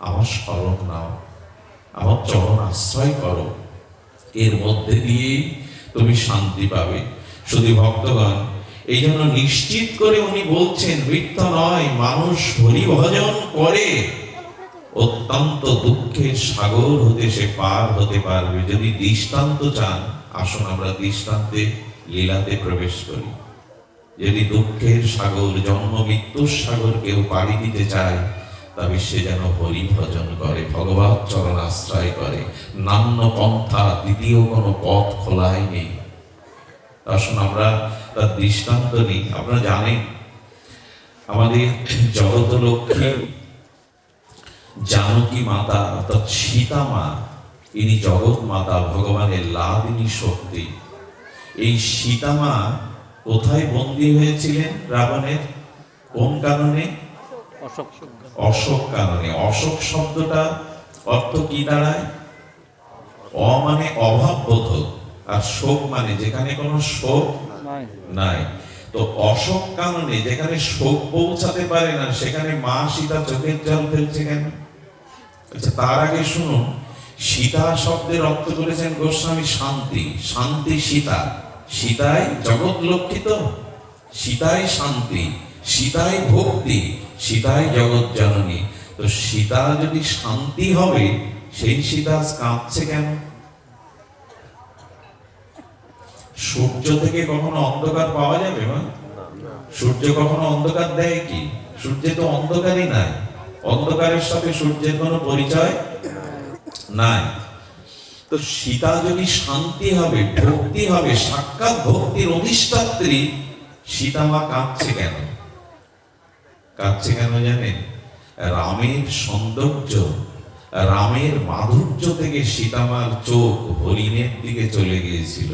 আমার শরণ নাও, আমার চরণ আশ্রয় করো, এর মধ্যে দিয়ে তুমি শান্তি পাবে। শুধু ভক্তগণ, এই জন্য নিশ্চিত করে উনি বলছেন, মিথ্যা নয়, মানুষ হরি ভজন করে অত্যন্ত দুঃখের সাগর হতে সে পার হতে পারবে। যদি দৃষ্টান্ত চান, আসুন আমরা দৃষ্টান্তে লীলাতে প্রবেশ করি। যদি দুঃখের সাগর, জন্ম মৃত্যুর সাগর কেউ পাড়ি দিতে চায়, তবে সে যেন হরি ভজন করে, ভগবত চরণ আশ্রয় করে। নান্য পন্থা, দ্বিতীয় কোনো পথ খোলাই নেই। আসুন আমরা তার দৃষ্টান্ত নিই। আপনারা জানেন আমাদের জগত লক্ষ্মী জানকী মাতা অর্থাৎ সীতা মা, ইনি জগৎ মাতা, ভগবানের লাদিনী শক্তি। এই সীতা মা কোথায় বন্দী হয়েছিলেন রাবণের? কোন কারণে? অশোক কারণে। অশোক শব্দটা অর্থ কি দাঁড়ায়? অ মানে অভাব বোধক, আর শোক মানে যেখানে কোনো শোক নাই। তো অশোক কারণে যেখানে শোক পৌঁছাতে পারে না, সেখানে মা সীতা চোখের জল ফেলছে কেন? আচ্ছা, তার আগে শুনুন, সীতা শব্দের অর্থ করেছেন গোস্বামী শান্তি। শান্তি সীতা, সীতাই জগৎ লক্ষ্মী, তো সীতাই শান্তি, সীতাই ভক্তি, সীতাই জগৎ জননী। তো সীতা যদি শান্তি হবে, সেই সীতা কাঁদছে কেন? সূর্য থেকে কখনো অন্ধকার পাওয়া যাবে? সূর্য কখনো অন্ধকার দেয় কি? সূর্যে তো অন্ধকারই নাই, অন্ধকারের সাথে সূর্যের কোনো পরিচয় নাই। তো সীতা যদি শান্তি হবে, ভক্তি হবে, সাক্ষাৎ ভক্তির অধিষ্ঠাত্রী, সীতা মা কাঁদছে কেন? কাঁদছে কেন জানেন? রামের সৌন্দর্য, রামের মাধুর্য থেকে সীতামার চোখ হরিণের দিকে চলে গিয়েছিল।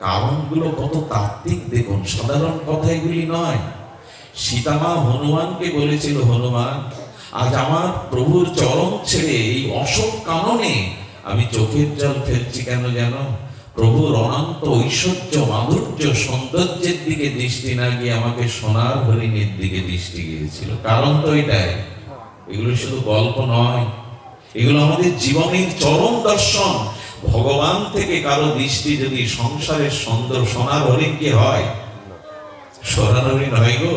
কারণগুলো কত তাত্ত্বিক দেখুন, সাধারণ কথা এগুলি নয়। সীতামা হনুমানকে বলেছিল, হনুমান, আজ আমার প্রভুর চরণ ছেড়ে এই অশোক কাননে আমি চোখের জল ফেলছি কেন জানো? প্রভুর অনন্ত ঐশ্বর্য, মাধুর্য, সৌন্দর্যের দিকে দৃষ্টি না গিয়ে আমাকে সোনার হরিণের দিকে দৃষ্টি গিয়েছিল। কারণ তো এটাই। এগুলো শুধু গল্প নয়, এগুলো আমাদের জীবনের চরম দর্শন। ভগবান থেকে কারো দৃষ্টি যদি সংসারের সুন্দর সোনার হরিণ কি হয়? সোনার হরিণ হয় গো?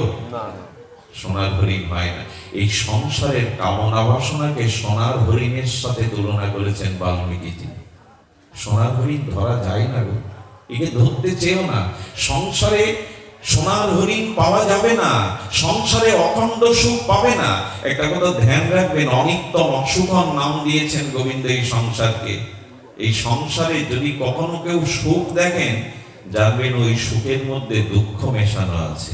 সোনার হরিণ হয় না। এই সংসারের কামনা বাসনাকে সোনার হরিণের সাথে তুলনা করেছেন বাল্মীকিজি। সোনার হরিণ ধরা যায় না গো, একে ধরতে চেয়েও না। সংসারে সোনার হরিণ পাওয়া যাবে না, সংসারে অখণ্ড সুখ পাবে না। একটা কথা ধ্যান রাখবেন, অনিত্যম অসুখম নাম দিয়েছেন গোবিন্দ এই সংসারকে। এই সংসারে যদি কখনো কেউ সুখ দেখেন, জানবেন ওই সুখের মধ্যে দুঃখ মেশানো আছে।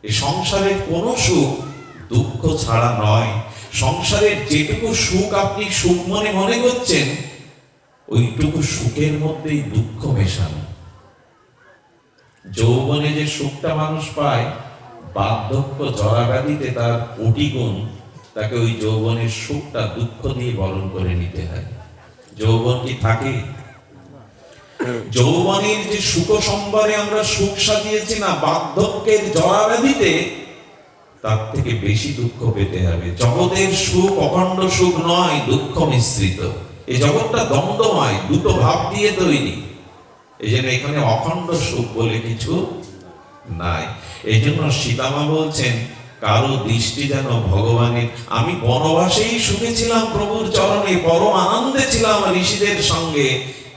এই সংসারের কোন সুখ দুঃখ ছাড়া নয়। সংসারের যেটুকু সুখ আপনি সুখ মনে করছেন, ওইটুকু সুখের মধ্যেই দুঃখ মেশানো। যৌবনে যে সুখটা মানুষ পায়, বার্ধক্য জরাব্যাধিতে তার কোটি গুণ, তাকে ওই যৌবনের সুখটা দুঃখ দিয়ে বরণ করে নিতে হয়। যৌবন কি থাকে? যৌবনের যে সুখ সম্বরে আমরা সুখ সাজিয়েছি না, বার্ধক্যের জরাব্যাধিতে তার থেকে বেশি দুঃখ পেতে হবে। জগতের সুখ অখণ্ড সুখ নয়, দুঃখ মিশ্রিত। এই জগৎটা দ্বন্দ্বময়, দুটো ভাব দিয়ে তৈরি। এই জন্য এখানে অখণ্ড সুখ বলে কিছু নাই। এই জন্য সীতামা বলছেন, কারো দৃষ্টি যেন ভগবানের। আমি বনবাসেই সুখে ছিলাম প্রভুর চরণে, পরম আনন্দে ছিলাম ঋষিদের সঙ্গে,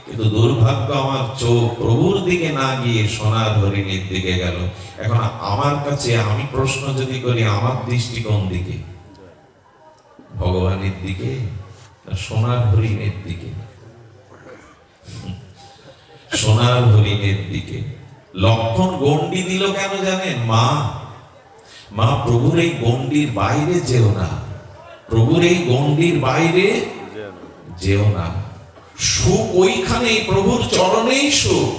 কিন্তু দুর্ভাগ্য আমার চোখ প্রভুর দিকে না গিয়ে সোনার হরিণের দিকে গেল। এখন আমার কাছে আমি প্রশ্ন যদি করি, আমার দৃষ্টি কোন দিকে? ভগবানের দিকে না সোনার হরিণের দিকে? সোনার হরিণের দিকে। লক্ষণ গণ্ডি দিল কেন জানেন? মা প্রভুর এই গণ্ডির বাইরে যেও না, প্রভুর এই গণ্ডির বাইরে যেও না। সুখ ওইখানেই, প্রভুর চরণেই সুখ।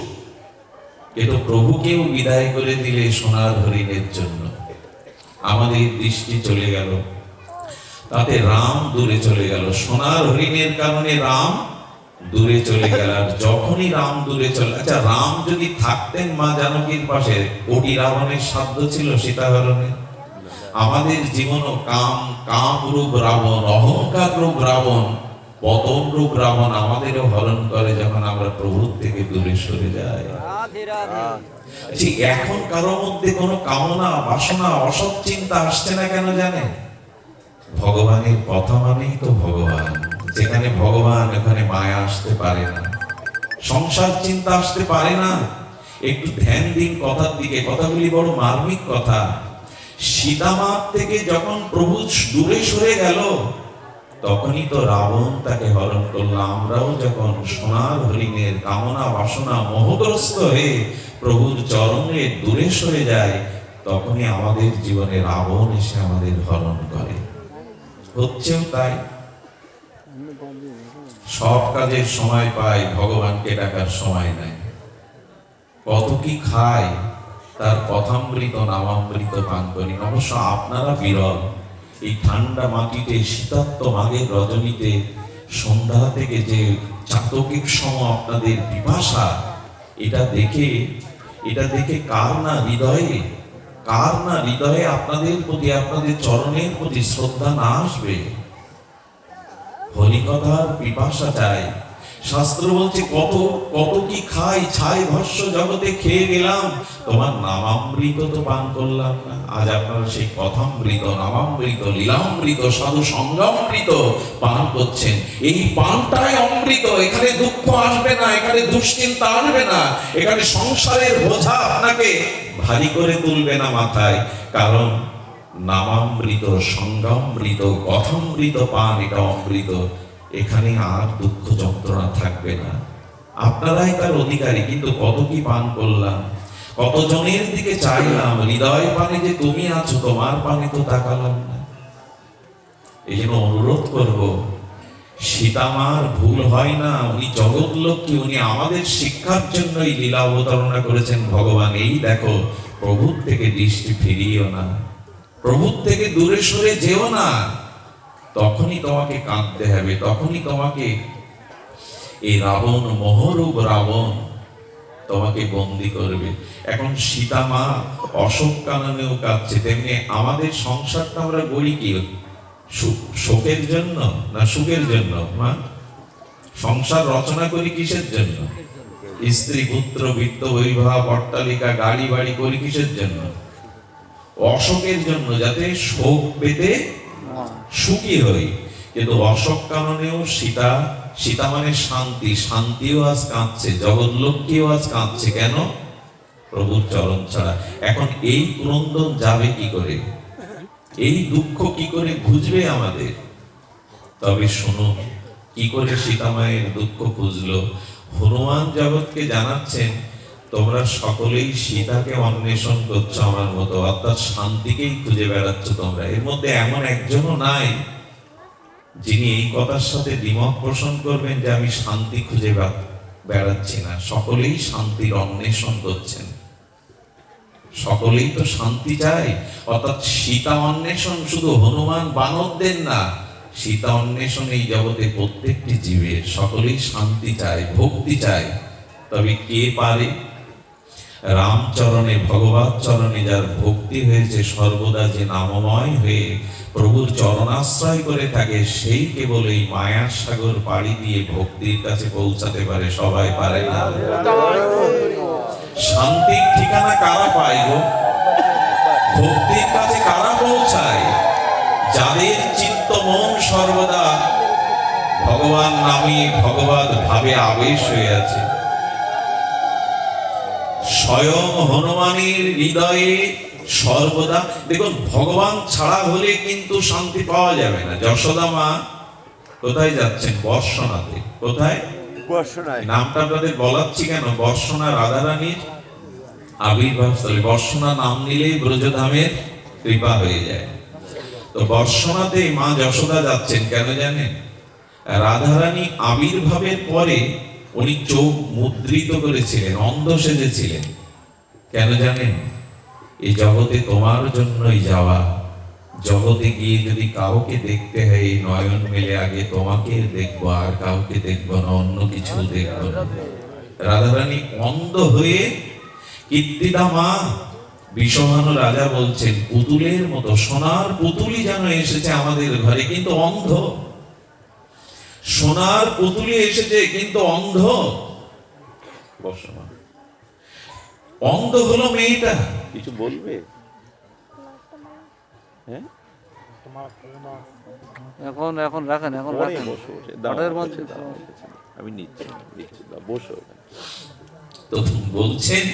কিন্তু প্রভুকেও বিদায় করে দিলে সোনার হরিণের জন্য আমাদের দৃষ্টি চলে গেল, তাতে রাম দূরে চলে গেল। সোনার হরিণের কারণে রাম দূরে চলে গেল। আর যখনই রাম দূরে চলে, আচ্ছা রাম যদি থাকতেন মা জানকীর পাশে, কোটি রাবণের সাধ্য ছিল সীতাহরণে? আমাদের জীবনও কাম রূপ রাবণ, অহংকার রূপ রাবণ, পতন রূপ রাবণ আমাদেরও হরণ করে যখন আমরা প্রভুর থেকে দূরে সরে যাই। ঠিক এখন কারো মধ্যে কোনো কামনা বাসনা অসৎ চিন্তা আসছে না কেন জানেন? ভগবানের কথা মানেই তো ভগবান। যেখানে ভগবান ওখানে মায়া আসতে পারে না, সংসার চিন্তা আসতে পারে না। একটু ধ্যান দিন কথার দিকে, কথাগুলি বড় মার্মিক কথা। সীতামার থেকে যখন প্রভু দূরে সরে গেল, তখনই তো রাবণ তাকে হরণ করলো। আমরাও যখন সোনার হরিণের কামনা বাসনা মোহগ্রস্ত হয়ে প্রভুর চরণে দূরে সরে যায়, তখনই আমাদের জীবনে রাবণ এসে আমাদের হরণ করে। হচ্ছেও তাই। সব কাজের সময় পায়, ভগবানকে ডাকার সময় নাই। কত কি খায়, তার কথামৃত নামামৃত পান করি। অবশ্য আপনারা বিরল। এই ঠান্ডা মাটিতে শীতাত্ম মাঘের রজনীতে সন্ধ্যা থেকে যে চাতকিক সম আপনাদের পিপাসা, এটা দেখে কার না হৃদয়ে আপনাদের প্রতি, আপনাদের চরণের প্রতি শ্রদ্ধা না আসবে? হরিকথার পিপাসা চাই। শাস্ত্র বলছে কত কি খাই, ছাই ভস্য জগতে খেয়ে গেলাম, তোমার নামামৃত তো পান করলাম না। আজ আপনারা সেই কথামৃত, নামামৃত, লীলামৃত, সাধু সঙ্গামৃত পান করছেন। এই পানটাই অমৃত। এখানে দুঃখ আসবে না, এখানে দুশ্চিন্তা আসবে না, এখানে সংসারের বোঝা আপনাকে ভারী করে তুলবে না মাথায়। কারণ নামামৃত, সঙ্গামৃত, কথামৃত পান, এটা অমৃত। এখানে আর দুঃখ যন্ত্রণা থাকবে না। আপনারাই তার অধিকারী। কিন্তু কত কি পান করলাম, কতজনের দিকে চাইলাম, হৃদয় পানে যে তুমি আছো, তোমার পানে তো তাকালাম না। এই জন্য অনুরোধ করব, সীতামার ভুল হয় না। উনি জগৎ লক্ষ্মী, উনি আমাদের শিক্ষার জন্যই লীলা অবতারণা করেছেন ভগবান। এই দেখো, প্রভুর থেকে দৃষ্টি ফিরিও না, প্রভুর থেকে দূরে সরে যেও না। তখনই তোমাকে কাঁদতে হবে, তখনই তোমাকে এই রাবণ, মোহরূপ রাবণ তোমাকে বন্দী করবে। এখন সীতামা অশোক কাননেও কাঁদছে। তেমনি আমাদের সংসারটা আমরা গড়ি কি শোকের জন্য না সুখের জন্য? মা, সংসার রচনা করি কিসের জন্য? স্ত্রী পুত্র বিত্ত বৈভব অট্টালিকা গাড়ি বাড়ি করি কিসের জন্য? অশোকের জন্য, যাতে শোক পেতে সুখী হই। কিন্তু অশোক কারণেও সীতা, সীতা মানে শান্তি, শান্তিও আজ কাঁদছে, জগৎ লক্ষ্মীও আজ কাঁদছে। কেন? প্রভুর চরণ ছাড়া। এখন এই ক্রন্দন যাবে কি করে? এই দুঃখ কি করে বুঝবে আমাদের? তবে শুনুন কি করে সীতা মায়ের দুঃখ বুঝলো। হনুমান জগৎকে জানাচ্ছেন, তোমরা সকলেই সীতাকে অন্বেষণ করছো আমার মতো, অর্থাৎ শান্তিকেই খুঁজে বেড়াচ্ছ তোমরা। এর মধ্যে এমন একজনও নাই যিনি এই কথার সাথে দ্বিমত পোষণ করবেন যে আমি শান্তি খুঁজে বেড়াচ্ছি না। সকলেই শান্তির অন্বেষণ করছেন, সকলেই তো শান্তি চায়। অর্থাৎ সীতা অন্বেষণ শুধু হনুমান বানরদের না, সীতা অন্বেষণ এই জগতে প্রত্যেকটি জীবের। সকলেই শান্তি চায়, ভক্তি চায়। তবে কে পারে? রামচরণে, ভগবত চরণে যার ভক্তি হয়েছে, সর্বদা যে নামময় হয়ে প্রভুর চরণাশ্রয় করে থাকে, সেই কেবল এই মায়ার সাগর পাড়ি দিয়ে ভক্তির কাছে পৌঁছাতে পারে। সবাই পারে না। শান্তির ঠিকানা কারা পায় গো? ভক্তির কাছে কারা পৌঁছায়? যাদের চিত্ত মন সর্বদা ভগবান নামে, ভগবত ভাবে আবেশ হয়ে আছে। স্বয়ং হনুমানের হৃদয়ে সর্বদা, দেখুন ভগবান ছাড়া হলে কিন্তু শান্তি পাওয়া যাবে না। যশোদা মা কোথায় যাচ্ছেন? বর্ষনাতে। কোথায়? বর্ষনায়। নামটা আপনাদের বলাচ্ছি কেন? বর্ষনা রাধারানীর আবির্ভাব স্থলে। বর্ষনা নাম নিলেই ব্রজধামের কৃপা হয়ে যায়। তো বর্ষনাতে মা যশোদা যাচ্ছেন কেন জানেন? রাধারানী আবির্ভাবের পরে উনি চোখ মুদ্রিত করেছিলেন, অন্ধ সেজেছিলেন। কেন জানেন? এই জগতে তোমার জন্যই যাওয়া। জগতে গিয়ে যদি কাউকে দেখতে হয়, এই নয়ন মেলে আগে তোমাকে দেখবো, আর কাউকে দেখবো না, অন্য কিছু দেখবো না। রাধারানী অন্ধ হয়ে, কীর্তিদা মা বিষভানু রাজা বলছেন, পুতুলের মতো, সোনার পুতুলি যেন এসেছে আমাদের ঘরে, কিন্তু অন্ধ। সোনার পুতুলি এসেছে কিন্তু অন্ধ। অন্ধ হলো মেয়েটা। কিছু বলবে? হ্যাঁ, এখন এখন রাখেন, এখন পরে রাখেন। বসো, অর্ডারের মধ্যে আমি নিচ্ছি, বসো। তো বলছেন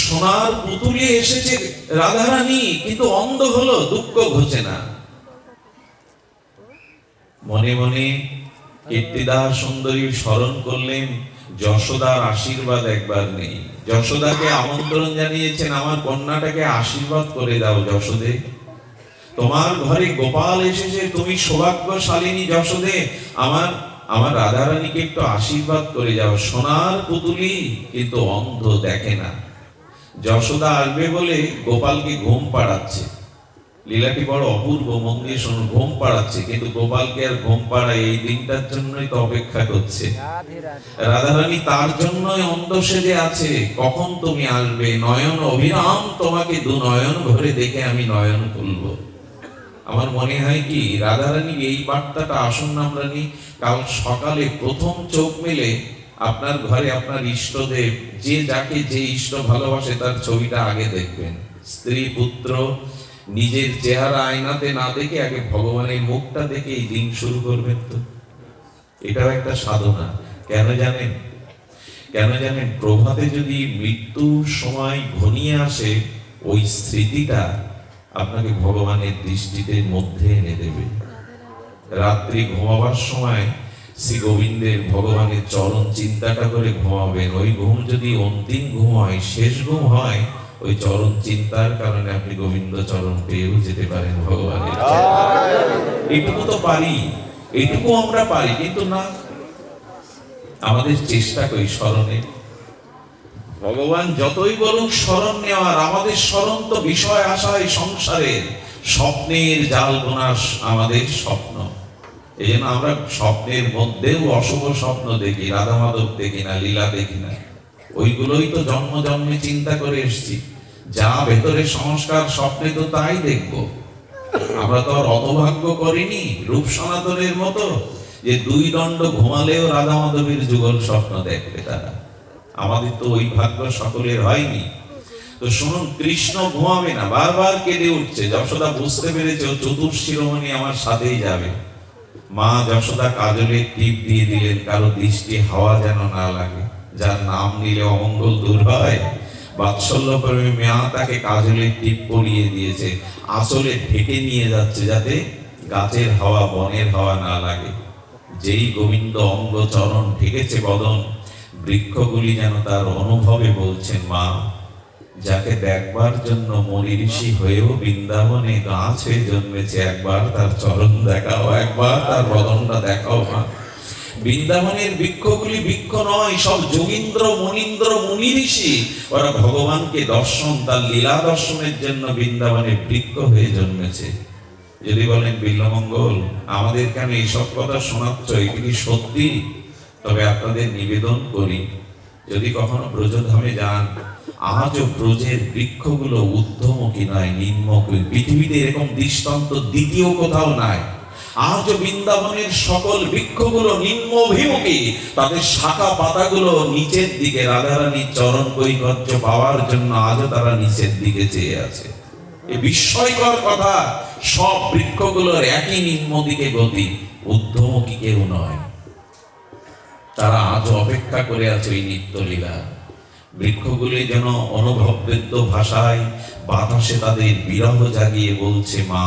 সোনার পুতুলি এসেছে রাধারানী, কিন্তু অন্ধ হলো, দুঃখ ঘোচে না। মনে মনে কীর্তিদা সুন্দরী স্মরণ করলেন, যশোদার আশীর্বাদ একবার নেই। যশোদাকে আমন্ত্রণ জানিয়েছেন, আমার কন্যাটাকে আশীর্বাদ করে দাও যশোদে। তোমার ঘরে গোপাল এসেছে, তুমি সৌভাগ্যশালিনী যশোদে। আমার রাধারানীকে একটু আশীর্বাদ করে যাও। সোনার পুতুলি কিন্তু অন্ধ, দেখে না। যশোদা আসবে বলে গোপালকে ঘুম পাড়াচ্ছে। লীলাটি বড় অপূর্ব, মন দিয়ে শুনুন। ঘুম পাড়াচ্ছে, কিন্তু গোপালকে আর ঘুম পাড়ায় এই দিনটার জন্যই তো অপেক্ষা করছে। রাধারানী তার জন্যই অন্ধ সেজে আছে, কখন তুমি আসবে। নয়ন অভিরাম তোমাকে দু নয়ন ভরে দেখে আমি নয়ন খুলব। আমার মনে হয় কি, রাধারানী এই বার্তাটা আসুন আমরা নিই। কাল সকালে প্রথম চোখ মেলে আপনার ঘরে আপনার ইষ্টদেব, যে যাকে যে ইষ্ট ভালোবাসে, তার ছবিটা আগে দেখবেন। স্ত্রী পুত্র নিজের চেহারা আয়নাতে না দেখে আগে ভগবানের মুখটা দেখে এই দিন শুরু করবেন। তো এটাও একটা সাধনা। কেন জানেন? কেন জানেন? প্রভাতে যদি মৃত্যুর সময় ঘনিয়ে আসে, ওই স্মৃতিটা আপনাকে ভগবানের দৃষ্টিতে মধ্যে এনে দেবে। রাত্রি ঘুমাবার সময় শ্রী গোবিন্দের, ভগবানের চরণ চিন্তাটা করে ঘুমাবেন। ওই ঘুম যদি অন্তিম ঘুম হয়, শেষ ঘুম হয়, ওই চরণ চিন্তার কারণে আপনি গোবিন্দ চরণ পেয়েও যেতে পারেন ভগবানের। এইটুকু তো পারি, এইটুকু আমরা পারি, কিন্তু না, আমাদের চেষ্টা করি স্মরণে। ভগবান যতই বলুন স্মরণ নেওয়ার, আমাদের স্মরণ তো বিষয় আশায় সংসারের, স্বপ্নের জাল বোনাস আমাদের স্বপ্ন। এই জন্য আমরা স্বপ্নের মধ্যেও অশুভ স্বপ্ন দেখি, রাধা মাধব দেখি না, লীলা দেখি না। ওইগুলোই তো জন্ম জন্মে চিন্তা করে এসেছি। যা ভেতরে সংস্কার, স্বপ্নে তো তাই দেখব। আমরা তো আর অতভাগ্য করিনি রূপ সনাতনের মতো যে দুই দণ্ড ঘুমালেও রাধা মাধবের যুগল স্বপ্ন দেখবে তারা। আমাদের তো ওই ভাগ্য সকলের হয়নি। তো শুনুন, কৃষ্ণ ঘুমাবে না, বারবার কেঁদে উঠছে। যশোদা বুঝতে পেরেছে ও চতুর শিরোমণি আমার সাথেই যাবে। মা যশোদা কাজলের টিপ দিয়ে দিলেন, কারো দৃষ্টি হাওয়া যেন না লাগে, যার নাম নিলে অমঙ্গল দূর হয়। বাৎসল্য প্রেমে মা তাকে কাজলের টিপ পরিয়ে দিয়েছে, আসলে ঢেকে নিয়ে যাচ্ছে যাতে গাছের হাওয়া বনের হাওয়া না লাগে। যেই গোবিন্দ অঙ্গ চরণ ঢেকেছে বদন, বৃক্ষগুলি যেন তার অনুভবে বলছেন, মা যাকে দেখবার জন্য মনি ঋষি হয়েও বৃন্দাবনে গাছ হয়ে জন্মেছে, একবার তার চরণ দেখাও, একবার তার বদনটা দেখাও মা। বৃন্দাবনের বৃক্ষগুলি বৃক্ষ নয়, সব যোগীন্দ্র মুনীন্দ্র মুনি ঋষি। ওরা ভগবানকে দর্শন, তার লীলা দর্শনের জন্য বৃন্দাবনে বৃক্ষ হয়ে জন্মেছে। যদি বলেন বিল্লমঙ্গল আমাদের কেন এইসব কথা শোনাচ্ছ, এটি কি সত্যি? তবে আপনাদের নিবেদন করি, যদি কখনো ব্রজধামে যান, আজও ব্রজের বৃক্ষগুলো ঊর্ধ্বমুখী নয়, নিম্নমুখী। পৃথিবীতে এরকম দৃষ্টান্ত দ্বিতীয় কোথাও নাই। আজও বৃন্দাবনের সকল বৃক্ষগুলো নিম্নভিমুখী, তাদের শাখা পাতাগুলো নিচের দিকে। রাধারানীর চরণ কৈকর্য পাওয়ার জন্য আজও তারা নিচের দিকে চেয়ে আছে। এই বিস্ময়কর কথা, সব বৃক্ষগুলোর একই নিম্ন দিকে গতি, ঊর্ধ্বমুখী কেউ নয়। তারা আজও অপেক্ষা করে আছে ওই নিত্যলীলা। বৃক্ষগুলি যেন অনুভববেদ্য ভাষায় বাতাসে তাদের বিরহ জাগিয়ে বলছে, মা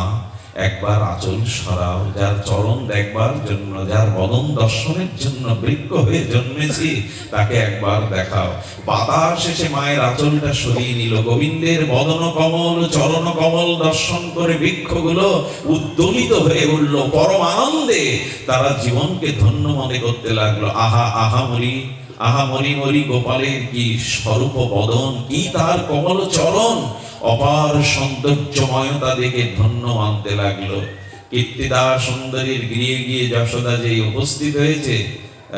একবার আঁচল সরাও, যার চরণ দেখবার জন্য, যার বদন দর্শনের জন্য বৃক্ষ হয়ে জন্মেছি, তাকে একবার দেখাও। বাতাস এসে মায়ের আঁচলটা সরিয়ে নিল। গোবিন্দের বদন কমল, চরণ কমল দর্শন করে বৃক্ষগুলো উদ্দোলিত হয়ে উঠল পরম আনন্দে। তারা জীবনকে ধন্য মনে করতে লাগলো। আহা আহা মরি, আহা মরি মরি গোপালের কি স্বরূপ বদন, কি তার কমল চরণ, অপার সৌন্দর্যময়তা দেখে ধন্য মানতে লাগলো। কীর্তিদা সুন্দরীর গৃহে গিয়ে যশোদা যেই উপস্থিত হয়েছে,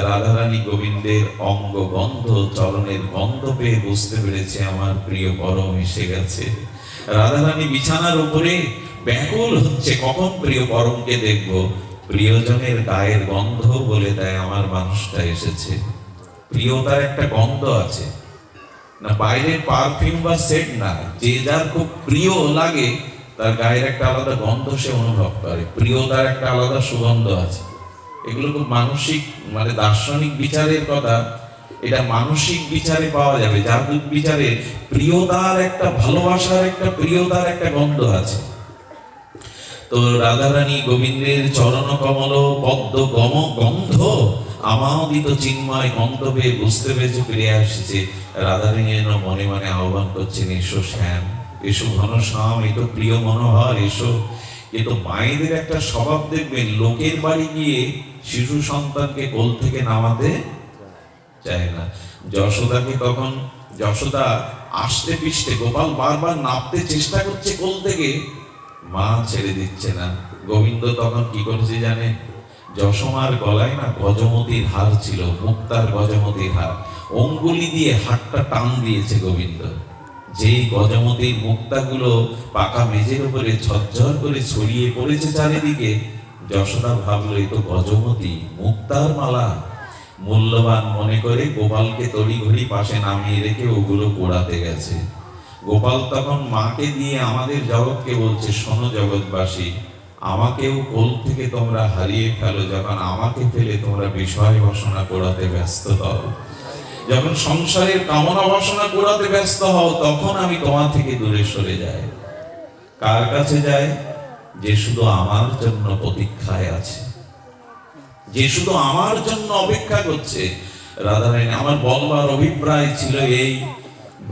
রাধারানী গোবিন্দের অঙ্গ গন্ধ, চরণের গন্ধ পেয়ে বুঝতে পেরেছে আমার প্রিয় পরম এসে গেছে। রাধারানী বিছানার উপরে ব্যাকুল হচ্ছে, কখন প্রিয় পরমকে দেখব। প্রিয়জনের গায়ের গন্ধ বলে দেয় আমার মানুষটা এসেছে। প্রিয়তার একটা গন্ধ আছে না, বাইরের পারফিউম বা সেট না, যে যার খুব প্রিয় লাগে তার গায়ের একটা আলাদা গন্ধ সে অনুভব করে। প্রিয়তার একটা আলাদা সুগন্ধ আছে। এগুলো খুব মানসিক, মানে দার্শনিক বিচারের কথা, এটা মানসিক বিচারে পাওয়া যাবে। জাগতিক বিচারে প্রিয়তার একটা, ভালোবাসার একটা, প্রিয়তার একটা গন্ধ আছে। তো রাধারানী গোবিন্দের চরণ কমল পদ্ম গন্ধ, আমাদিত চিন্ময় গন্ধ পেয়ে বুঝতে পেরেছে ফিরে আসছে। রাধারানী যেন মনে মনে আহ্বান করছেন, এসো শ্যাম, এসো ঘনশ্যাম, এ তো প্রিয় মনোহর, এসো। কিন্তু মায়েদের একটা স্বভাব দেখবেন, লোকের বাড়ি গিয়ে শিশু সন্তানকে কোল থেকে নামাতে চায় না। যশোদাকে তখন, যশোদা আসতে পিষ্টে, গোপাল বারবার নামতে চেষ্টা করছে কোল থেকে, মা ছেড়ে দিচ্ছে না। গোবিন্দ তখন কি করেছে জানেন? যশোমার গলায় না গজমতির হার ছিল, মুক্তার গজমতির হার, অঙ্গুলি দিয়ে হাতটা টান দিয়েছে গোবিন্দ। যেই গজমতির মুক্তাগুলো পাকা মেঝের উপরে ঝরঝর করে ছড়িয়ে পড়েছে চারিদিকে, যশোদা ভাবলো এই তো গজমতি, মুক্তার মালা। মূল্যবান মনে করে গোপালকে তড়িঘড়ি পাশে নামিয়ে রেখে ওগুলো পোড়াতে গেছে। গোপাল তখন মাকে দিয়ে আমাদের জগৎকে বলছে, শোনো জগৎবাসী, আমাকেও কোল থেকে তোমরা হারিয়ে ফেলো, যখন আমাকে ফেলে তোমরা বিষয় বাসনা পোড়াতে ব্যস্ত হও, যখন সংসারের কামনা বাসনা পোড়াতে ব্যস্ত হও, তখন আমি তোমার থেকে দূরে সরে যাই। কার কাছে যায়? যে শুধু আমার জন্য প্রতীক্ষায় আছে, যে শুধু আমার জন্য অপেক্ষা করছে। রাধারানী, আমার বলবার অভিপ্রায় ছিল এই,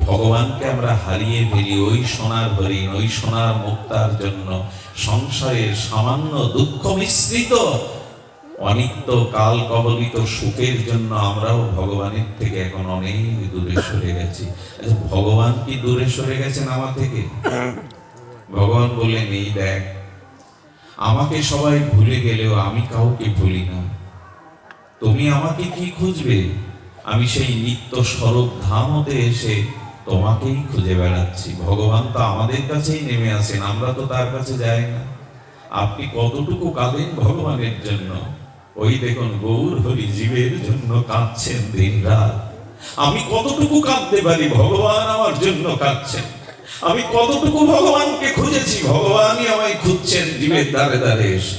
ভগবানকে আমরা হারিয়ে ফেলি ওই সোনার হরিণ, ওই সোনার মুক্তার জন্য। সংসারের সামান্য দুঃখ মিশ্রিত অনিত্য কাল কবলিত সুখের জন্য আমরাও ভগবানের থেকে এখন অনেক দূরে সরে গেছি। ভগবান কি দূরে সরে গেছেন আমার থেকে? ভগবান বললেন, এই দেখ, আমাকে সবাই ভুলে গেলেও আমি কাউকে ভুলি না। তুমি আমাকে কি খুঁজবে? আমি সেই নিত্য স্বরূপ ধামতে এসে তোমাকেই খুঁজে বেড়াচ্ছি। ভগবান তো আমাদের কাছেই নেমে আসেন, আমরা তো তার কাছে যাই না। আপনি কতটুকু কাঁদেন ভগবানের জন্য? ওই দেখুন গৌর হরি জীবের জন্য কাঁদছেন দিন রাত। আমি কতটুকু কাঁদতে পারি, ভগবান আমার জন্য কাঁদছেন। আমি কতটুকু ভগবানকে খুঁজেছি, ভগবানই আমায় খুঁজছেন জীবের দ্বারে দ্বারে এসে।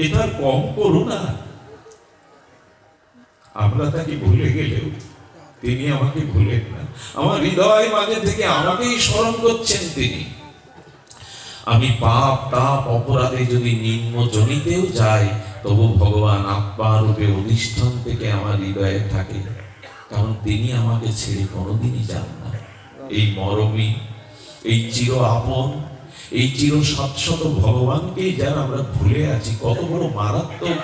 এটার কম করুণা। আমরা তাকে ভুলে গেলেও তিনি আমাকে ভুলেন না। আমার হৃদয় মাঝে থেকে আমাকেই স্মরণ করছেন তিনি। আমি পাপ তাপ অপরাধে যদি নিম্ন জনিতেও যাই, তবু ভগবান আত্মা রূপে অধিষ্ঠান থেকে আমার হৃদয়ে থাকে, কারণ তিনি আমাকে ছেড়ে কোনোদিনই যান না। এই মরমী, এই চির আপন, এই চির শাশ্বত ভগবানকেই যারা আমরা ভুলে আছি, কত বড় মারাত্মক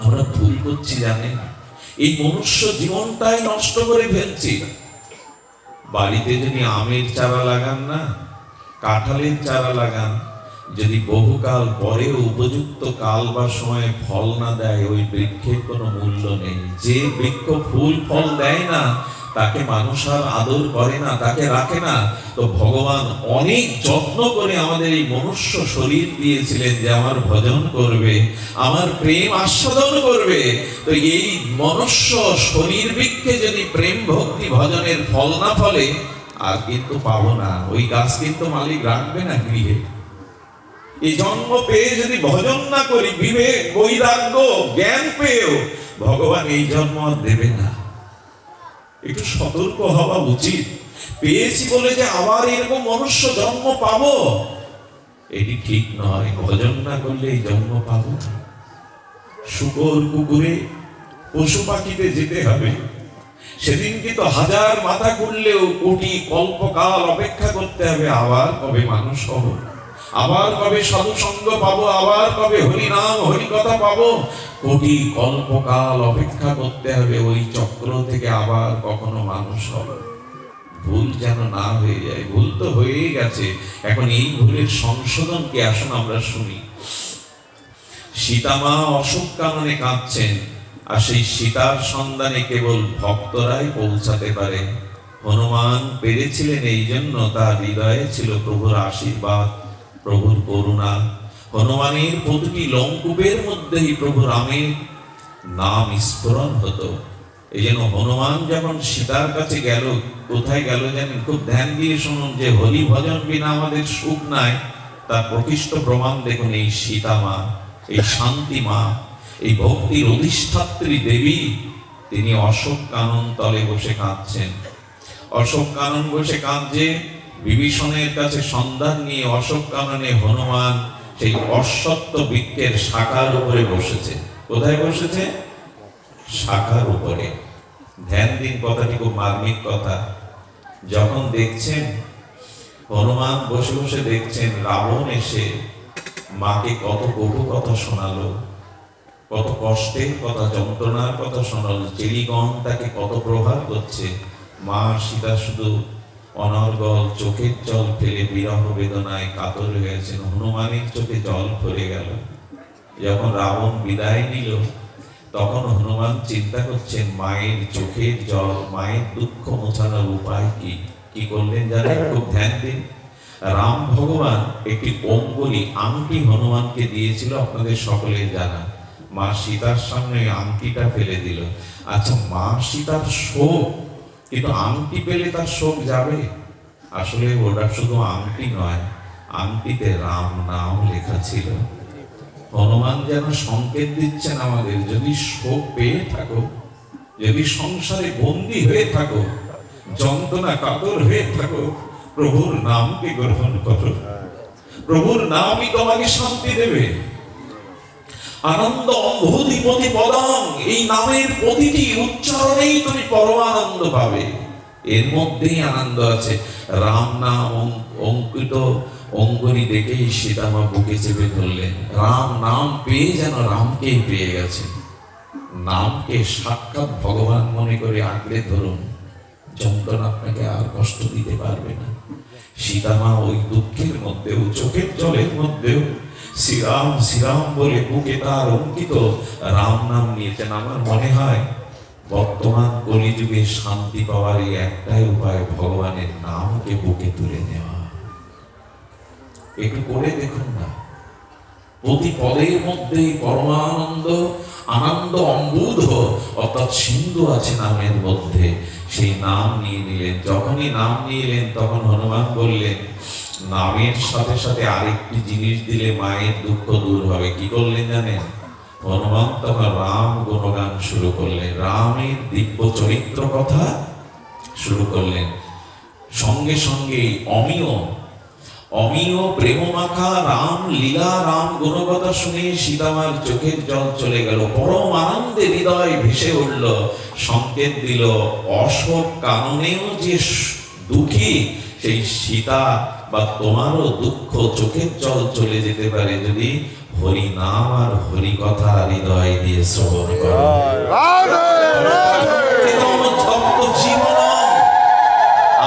আমরা ভুল করছি জানেন। এই মনুষ্য জীবনটাই নষ্ট করে ফেলছি। বাড়িতে যদি আমের চারা লাগান না, কাঁঠালের চারা লাগান, যদি বহুকাল পরেও উপযুক্ত কাল বা সময়ে ফল না দেয়, ওই বৃক্ষের কোনো মূল্য নেই। যে বৃক্ষ ফুল ফল দেয় না, তাকে মানুষ আর আদর করে না, তাকে রাখে না। তো ভগবান অনেক যত্ন করে আমাদের এই মনুষ্য শরীর দিয়েছিলেন যে আমার ভজন করবে, আমার প্রেম আস্বাদন করবে। তো এই মনুষ্য শরীর বৃক্ষে যদি প্রেম ভক্তি ভজনের ফল না ফলে, আর কিন্তু পাবো না। ওই গাছ কিন্তু মালিক রাখবে না গৃহে। এই জন্ম পেয়ে যদি ভজন না করি, বিবেক বৈরাগ্য জ্ঞান পেয়েও ভগবান এই জন্ম দেবে না। একটু সতর্ক হওয়া উচিত। পেয়েছি বলে যে আবার এরকম মনুষ্য জন্ম পাবো, এটি ঠিক নয়। ভজন না করলে এই জন্ম পাবো না। শুকর কুকুরে পশু পাখিতে যেতে হবে। সেদিন কিন্তু হাজার মাথা খুললেও কোটি কল্পকাল অপেক্ষা করতে হবে, আবার কবে মানুষ হব, আবার কবে সাধু সঙ্গ পাবো, আবার কবে হরি নাম হরি কথা পাবো। কোটি কল্পকাল অপেক্ষা করতে হবে ওই চক্র থেকে আবার কখনো মানুষ হবে। ভুল যেন না হয়ে যায়। ভুল তো হয়েই গেছে, এখন এই ভুলের সংশোধন কি আসুন আমরা শুনি। সীতামা অশোক কাননে কাঁদছেন, আর সেই সীতার সন্ধানে কেবল ভক্তরাই পৌঁছাতে পারে। হনুমান পেরেছিলেন এই জন্য, তার হৃদয়ে ছিল প্রভুর আশীর্বাদ, প্রভুর করুণা। হনুমানের প্রতিটি লঙ্কুপের মধ্যেই প্রভু রামের নাম স্মরণ হতো। এই জন্য হনুমান যখন সীতার কাছে গেল, কোথায় গেল জানেন? খুব ধ্যান দিয়ে শুনুন, যে হরি ভজন বিনা আমাদের সুখ নাই, তার প্রকৃষ্ট প্রমাণ দেখুন এই সীতা মা, এই শান্তি মা, এই ভক্তির অধিষ্ঠাত্রী দেবী। তিনি অশোক কানন তলে বসে কাঁদছেন। অশোক কানন বসে কাঁদছে, বিভীষণের কাছে সন্ধান নিয়ে অশোক কাননে হনুমান সেই অশ্বত্থ বৃক্ষের শাখার উপরে বসেছে। কোথায় বসেছে? শাখার উপরে। ধ্যান দিন, কথাটি খুব মার্মিক কথা। যখন দেখছেন হনুমান বসে বসে দেখছেন, রাবণ এসে মাকে কত কটু কথা শোনালো, কত কষ্টের কথা, যন্ত্রণার কথা শোনালো, চেলিগণ তাকে কত প্রহার করছে। মা সীতা শুধু অনর্গল চোখের জল ফেলে বিরহ বেদনায় কাতর হয়েছেন। হনুমানের চোখে জল ভরে গেল। যখন রাবণ বিদায় নিল, তখন হনুমান চিন্তা করছেন মায়ের চোখের জল, মায়ের দুঃখ মোছানোর উপায় কি। কি করলেন জানেন? খুব ধ্যান দিন। রাম ভগবান একটি অঙ্গুলি আংটি হনুমানকে দিয়েছিল, আপনাদের সকলের জানা। মা সীতার সামনে আংটিটা ফেলে দিল। আচ্ছা, মা সীতার শোক, কিন্তু আংটি পেলে তার শোক যাবে? আসলে ওটা শুধু আংটি নয়, আংটিতে রাম নাম লেখা ছিল। হনুমান যেন সংকেত দিচ্ছেন আমাদের, যদি শোক পেয়ে থাকো, যদি সংসারে বন্দী হয়ে থাকো, যন্ত্রণা কাতর হয়ে থাকো, প্রভুর নামকে গ্রহণ করো। প্রভুর নামই তোমাকে শান্তি দেবে। আনন্দ অম্ভূতিপতি পদং, এই নামের প্রতিটি উচ্চারণেই তুমি পরমানন্দ পাবে। এর মধ্যেই আনন্দ আছে। রাম নাম অঙ্কিত অঙ্গুলি দেখেই সীতামা বুকে চেপে ধরলেন। রাম নাম পেয়ে যেন রামকেই পেয়ে গেছেন। নামকে সাক্ষাৎ ভগবান মনে করে আঁকড়ে ধরুন, যন্ত্রণা আপনাকে আর কষ্ট দিতে পারবে না। সীতামা ওই দুঃখের মধ্যেও, চোখের জলের মধ্যেও শ্রীরাম শ্রীরাম বলে বুকে তার অঙ্কিত রাম নাম নিয়েছেন। আমার মনে হয় বর্তমান কলিযুগে শান্তি পাওয়ার এই একটাই উপায়, ভগবানের নামকে বুকে তুলে নেওয়া। একটু করে দেখুন না, প্রতি পদের মধ্যে পরমানন্দ, আনন্দ অম্বুধ অর্থাৎ সিন্ধু আছে নামের মধ্যে। সেই নাম নিয়ে নিলেন। যখনই নাম নিলেন তখন হনুমান বললেন, নামের সাথে সাথে আরেকটি জিনিস দিলে মায়ের দুঃখ দূর হবে। কি করলেন জানেন? হনুমান তখন রাম গুণগান শুরু করলেন, রামের দিব্য চরিত্র কথা শুরু করলেন। সঙ্গে সঙ্গে অমিয় প্রেমমাখা রাম লীলা, রাম গুণকথা শুনে সীতামার চোখের জল চলে গেল। পরম আনন্দে হৃদয় ভেসে উঠল। সংকেত দিল, অশোক কাননেও যে দুঃখী, সেই সীতা বা তোমারও দুঃখ চোখের জল চলে যেতে পারে যদি হরি নাম আর হরি কথা হৃদয় দিয়ে শ্রবণ করো।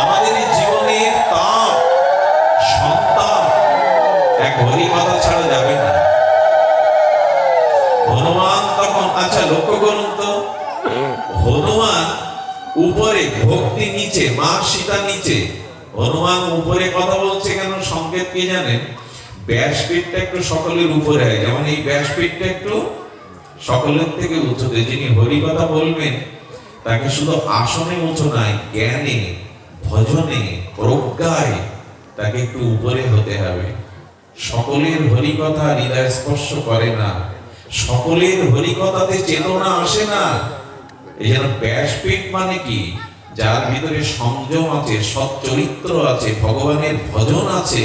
আমাদের এই জীবনের তাপ সন্তাপ এক হরি কথা ছাড়া যাবে না। হনুমান তখন, আচ্ছা লক্ষ্য করুন তো, হনুমান উপরে, ভক্তি নিচে, মা সীতা নিচে, হনুমান উপরে কথা বলছে কেন? সংকেত কি জানেন? ব্যাসপীঠটা একটু সকলের উপরে হয়, যেমন এই ব্যাসপীঠটা একটু সকলের থেকে উঁচুতে। যিনি হরি কথা বলবেন তাকে শুধু আসনে উঁচু নাই, জ্ঞানে, ভজনে, প্রজ্ঞায় তাকে একটু উপরে হতে হবে। সকলের হরি কথা হৃদয় স্পর্শ করে না, সকলের হরি কথাতে চেতনা আসে না। এই জন্য ব্যাসপীঠ মানে কি? যার ভিতরে সংযম আছে, সৎ চরিত্র আছে, ভগবানের ভজন আছে,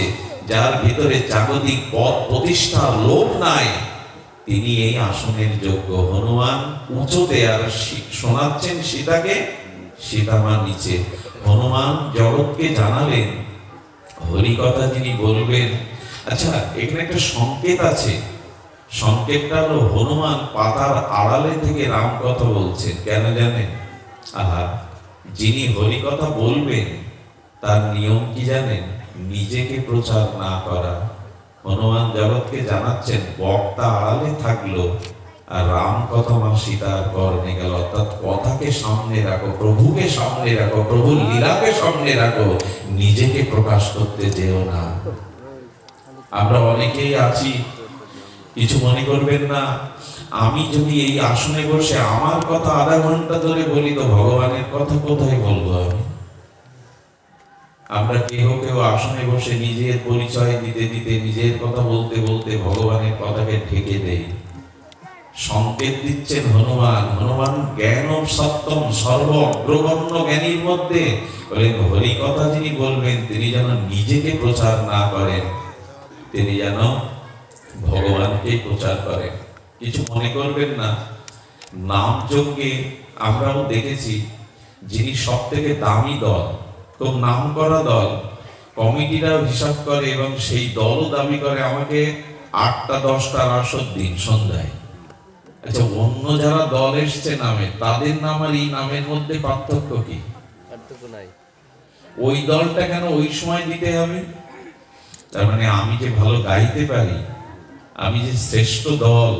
যার ভিতরে জাগতিক পদ প্রতিষ্ঠার লোভ নাই, তিনি এই আসনের যোগ্য। হনুমান উঁচুতে আর শোনাচ্ছেন সীতাকে, সীতামা নিচে। হনুমান জগৎকে জানালেন হরি কথা যিনি বলবেন। আচ্ছা, এখানে একটা সংকেত আছে। সংকেতটা হলো হনুমান পাতার আড়ালে থেকে রাম কথা বলছেন। কেন জানেন? আহা, যিনি হরি কথা বলবেন তার নিয়ম কি জানেন? নিজেকে প্রচার না করা। হনুমান জগৎকে জানাচ্ছেন বক্তা আড়ালে থাকলো আর রাম কথা মা সীতার কর্ণে গেল। অর্থাৎ কথাকে সামনে রাখো, প্রভুকে সামনে রাখো, প্রভুর লীলাকে সামনে রাখো, নিজেকে প্রকাশ করতে যেও না। আমরা অনেকেই আছি, কিছু মনে করবেন না, আমি যদি এই আসনে বসে আমার কথা আধা ঘন্টা ধরে বলি তো ভগবানের কথা কোথায় বলবো আমি? আমরা কেউ কেউ আসনে বসে নিজের পরিচয় দিতে দিতে, নিজের কথা বলতে বলতে ভগবানের কথাকে ঢেকে দেই। সংকেত দিচ্ছেন হনুমান। হনুমান জ্ঞান সত্যম সর্ব অগ্রগণ্য জ্ঞানীর মধ্যে বলেন হরি কথা যিনি বলবেন তিনি যেন নিজেকে প্রচার না করেন, তিনি যেন ভগবানকে প্রচার করেন। কিছু মনে করবেন না, নাম যজ্ঞে আমরাও দেখেছি যিনি সব থেকে দামি দল, খুব নাম করা দল, কমিটিরাও হিসাব করে এবং সেই দলও দাবি করে আমাকে 8টা 10টা আসর দিন সন্ধ্যায়। আচ্ছা, অন্য যারা দল এসছে নামে, তাদের নাম আর এই নামের মধ্যে পার্থক্য কি? ওই দলটা কেন ওই সময় দিতে হবে? তার মানে আমি যে ভালো গাইতে পারি, আমি যে শ্রেষ্ঠ দল,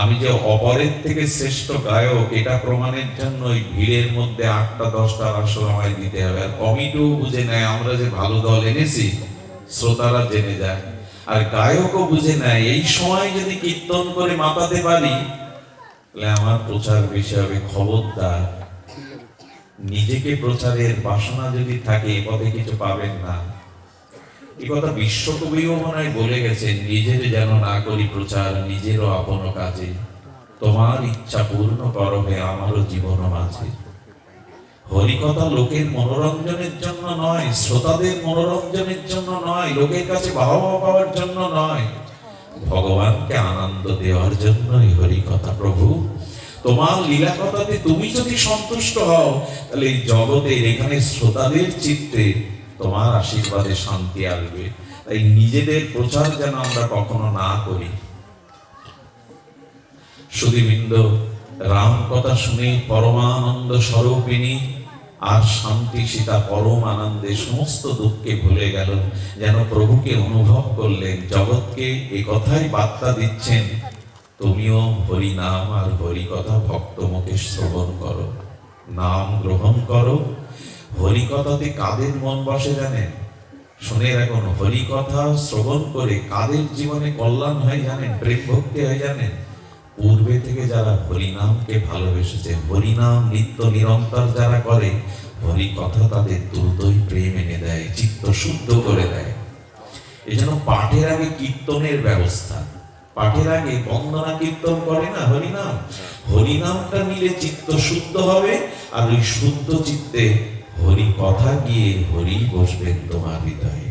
আমি যে অপরের থেকে শ্রেষ্ঠ গায়ক, এটা প্রমাণের জন্য ওই ভিড়ের মধ্যে 8টা 10টা আসর আমায় দিতে হবে। আর কমিটিও বুঝে নেয় আমরা যে ভালো দল এনেছি, শ্রোতারা জেনে যায়। আর গায়কও বুঝে নেয় এই সময় যদি কীর্তন করে মাতাতে পারি তাহলে আমার প্রচার বেশি হবে। খবরদার, নিজেকে প্রচারের বাসনা যদি থাকে এ পথে কিছু পাবেন না। এই কথা বিশ্বকবিও মনে হয় বলে গেছেন, নিজের যেন না করি প্রচার, নিজেরও আপন কাজে, তোমার ইচ্ছা পূর্ণ করো হে আমারও জীবন মাঝে। হরিকথা লোকের মনোরঞ্জনের জন্য নয়, শ্রোতাদের মনোরঞ্জনের জন্য নয়, লোকের কাছে বাহবা পাওয়ার জন্য নয়, ভগবানকে আনন্দ দেওয়ার জন্যই হরিকথা। প্রভু তোমার লীলা কথাতে তুমি যদি সন্তুষ্ট হও তাহলে এই জগতের এখানে শ্রোতাদের চিত্তে তোমার আশীর্বাদে শান্তি আসবে। তাই নিজেদের প্রচার যেন আমরা কখনো না করি। সুধীবৃন্দ, রাম কথা শুনে পরমানন্দ স্বরূপিণী আর শান্তি সীতা পরম আনন্দে সমস্ত দুঃখকে ভুলে গেল, যেন প্রভুকে অনুভব করলেন। জগৎকে এ কথাই বার্তা দিচ্ছেন, তুমিও হরি নাম আর হরি কথা ভক্ত মুখে শ্রবণ করো, নাম গ্রহণ করো। হরি কথাতে কাদের মন বসে জানেন? শুনে রাখুন, হরি কথা শ্রবণ করে কাদের জীবনে কল্যাণ হয় জানেন, প্রেম ভক্তি হয় জানেন? পূর্বে থেকে যারা হরিনামকে ভালোবেসেছে, হরিনাম নিত্য নিরন্তর যারা করে, হরি কথা তাদের দ্রুতই প্রেম এনে দেয়, চিত্ত শুদ্ধ করে দেয়। এই জন্য পাঠের আগে কীর্তনের ব্যবস্থা, পাঠের আগে বন্দনা কীর্তন করে না হরিনাম, হরিনামটা নিলে চিত্ত শুদ্ধ হবে, আর ওই শুদ্ধ চিত্তে হরি কথা গিয়ে হরি বসবেন তোমার হৃদয়ে।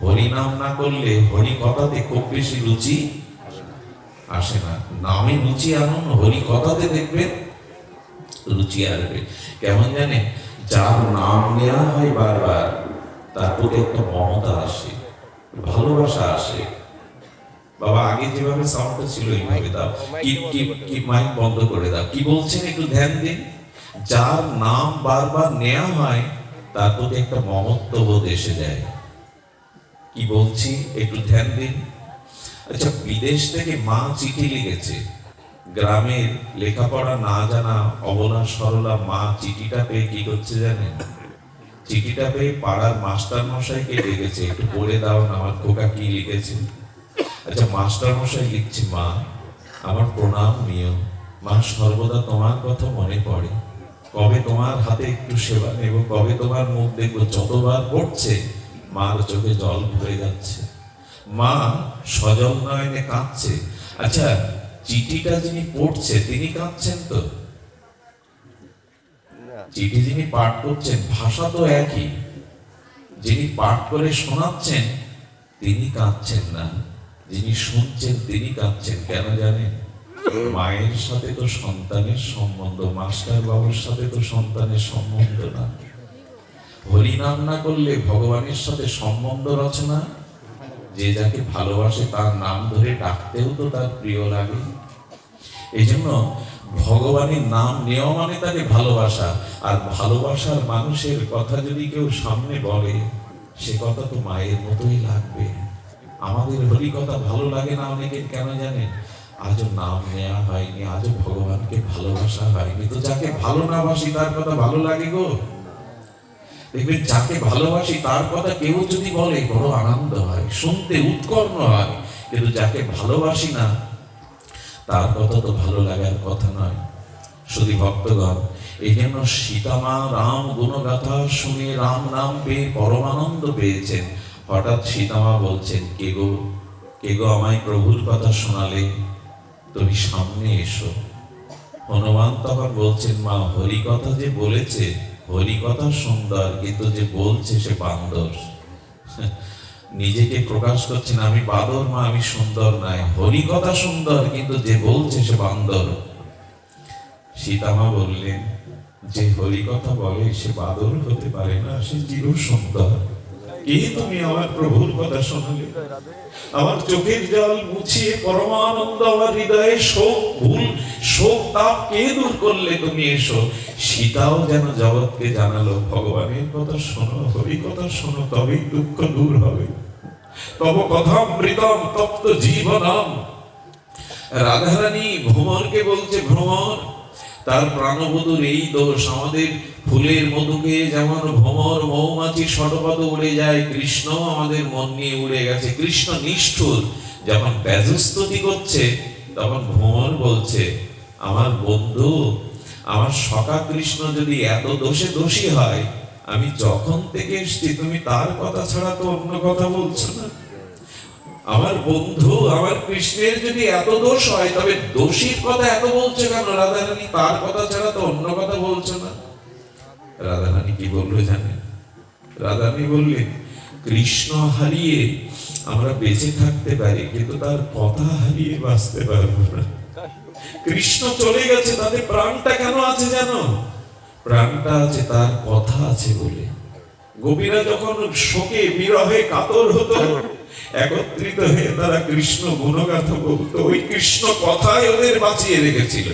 হরিনাম না করলে হরি কথাতে খুব বেশি রুচি আসে না। নামে রুচি আনুন, হরি কথাতে দেখবেন রুচি আসবে। কেমন জানে, যার নাম নেওয়া হয় বারবার, তার প্রতি একটা মমতা আসে, ভালোবাসা আসে। বাবা আগে যেভাবে সাউন্ডটা ছিল এইভাবে দাও, কি মাইক বন্ধ করে দাও, কি বলছেন একটু ধ্যান দিন। যার নাম বারবার নেওয়া হয় তার প্রতি একটা মমত্ব বোধ এসে যায়। কি বলছি একটু ধ্যান দিন। আচ্ছা, বিদেশ থেকে মা চিঠি লিখেছে, গ্রামের লেখাপড়া না জানা অবলা সরলা মা চিঠিটা পেয়ে কি করছে জানেন? চিঠিটা পেয়ে পাড়ার মাস্টার মশাইকে ডেকেছে, একটু পড়ে দাও না আমার খোকা কি লিখেছে। আচ্ছা, মাস্টার মশাই লিখছে, মা আমার প্রণাম নিও, মা সর্বদা তোমার কথা মনে পড়ে, কবে তোমার হাতে একটু সেবা নেব, কবে তোমার মুখ দেখবো। যতবার পড়ছে মার চোখে জল ভরে যাচ্ছে, মা সজল নয়নে কাঁদছে। আচ্ছা, চিঠিটা যিনি পড়ছে তিনি কাঁদছেন তো? চিঠি যিনি পাঠ করছেন ভাষা তো একই, যিনি পাঠ করে শোনাচ্ছেন তিনি কাঁদছেন না, যিনি শুনছেন তিনি কাঁদছেন। কেন জানেন? মায়ের সাথে তো সন্তানের সম্বন্ধ, মাস্টার বাবুর সাথে তো সন্তানের সম্বন্ধ না। হরিনাম না করলে ভগবানের সাথে সম্বন্ধ রচনা, যে যাকে ভালোবাসে তার নাম ধরে ডাকতেও তো তার প্রিয় লাগে। এই জন্য ভগবানের নাম নেওয়া মানে তাকে ভালোবাসা, আর ভালোবাসার মানুষের কথা যদি কেউ সামনে বলে সে কথা তো মায়ের মতোই লাগবে। আমাদের হরি কথা ভালো লাগে না অনেকের, কেন জানেন? আজও নাম নেওয়া হয়নি, আজও ভগবানকে ভালোবাসা হয়নি। তো যাকে ভালো না বাসি তার কথা ভালো লাগে গো? দেখবেন যাকে ভালোবাসি তার কথা কেউ যদি বলে বড় আনন্দ হয়, শুনতে উৎকর্ণ হয়। কিন্তু যাকে ভালোবাসি না তার কথা তো ভালো লাগার কথা নয়। শুধু ভক্তগণ, এই জন্য সীতামা রাম গুণগাথা শুনে রাম নাম পেয়ে পরমানন্দ পেয়েছেন। হঠাৎ সীতামা বলছেন, কে গো, কে গো আমায় প্রভুর কথা শোনালে, তুমি সামনে এসো। হনুমান তখন বলছেন, মা হরি কথা যে বলেছে, হরি কথা সুন্দর, কিন্তু যে বলছে সে বান্দর। নিজেকে প্রকাশ করছেন, আমি বাদর মা, আমি সুন্দর নাই, হরি কথা সুন্দর কিন্তু যে বলছে সে বান্দর। সীতামা বললেন, যে হরি কথা বলে সে বাদর হতে পারে না, সে চির সুন্দর। কে তুমি আমার প্রভুর কথা শোনালে, আমার চোখের জল মুছিয়ে পরমানন্দ আমার হৃদয়ে শোক ভুল শোক তাপ কে দূর করলে তুমি এসো। সীতাও যেন জগৎকে জানালো, ভগবানের কথা শোনো, হরি কথা শোনো, তবেই দুঃখ দূর হবে। তব কথামৃতম তপ্ত জীবনম। রাধারানী ভ্রমরকে বলছে, ভ্রমর তার প্রাণবধূর এই দোষ, আমাদের ফুলের মধুকে যেমন ভ্রমর মৌমাছি শতপথ উড়ে যায়, কৃষ্ণ আমাদের মন নিয়ে উড়ে গেছে। কৃষ্ণ নিষ্ঠুর, যখন ব্যাজস্তুতি করছে তখন ভ্রমর বলছে, আমার বন্ধু, আমার সখা কৃষ্ণ যদি এত দোষে দোষী হয়, আমি যখন থেকে এসছি তুমি তার কথা ছাড়া তো অন্য কথা বলছো না। আমার বন্ধু আমার কৃষ্ণের যদি এত দোষ হয়, তবে দোষীর কথা এত বলছো কেন রাধারানী? তার কথা ছাড়া তো অন্য কথা বলছো না। রাধারানী কি বললো জানেন? রাধারানী বললেন, কৃষ্ণ হারিয়ে আমরা বেঁচে থাকতে পারি, কিন্তু তার কথা হারিয়ে বাঁচতে পারবো না। কৃষ্ণ চলে গেছে, তাতে প্রাণটা কেন আছে জানো? প্রাণটা আছে তার কথা আছে বলে। গোপীরা যখন শোকে বিরহে কাতর হতো, একত্রিত হয়ে তারা কৃষ্ণ গুণগাথা বলতো, ওই কৃষ্ণ কথাই ওদের বাঁচিয়ে রেখেছিল।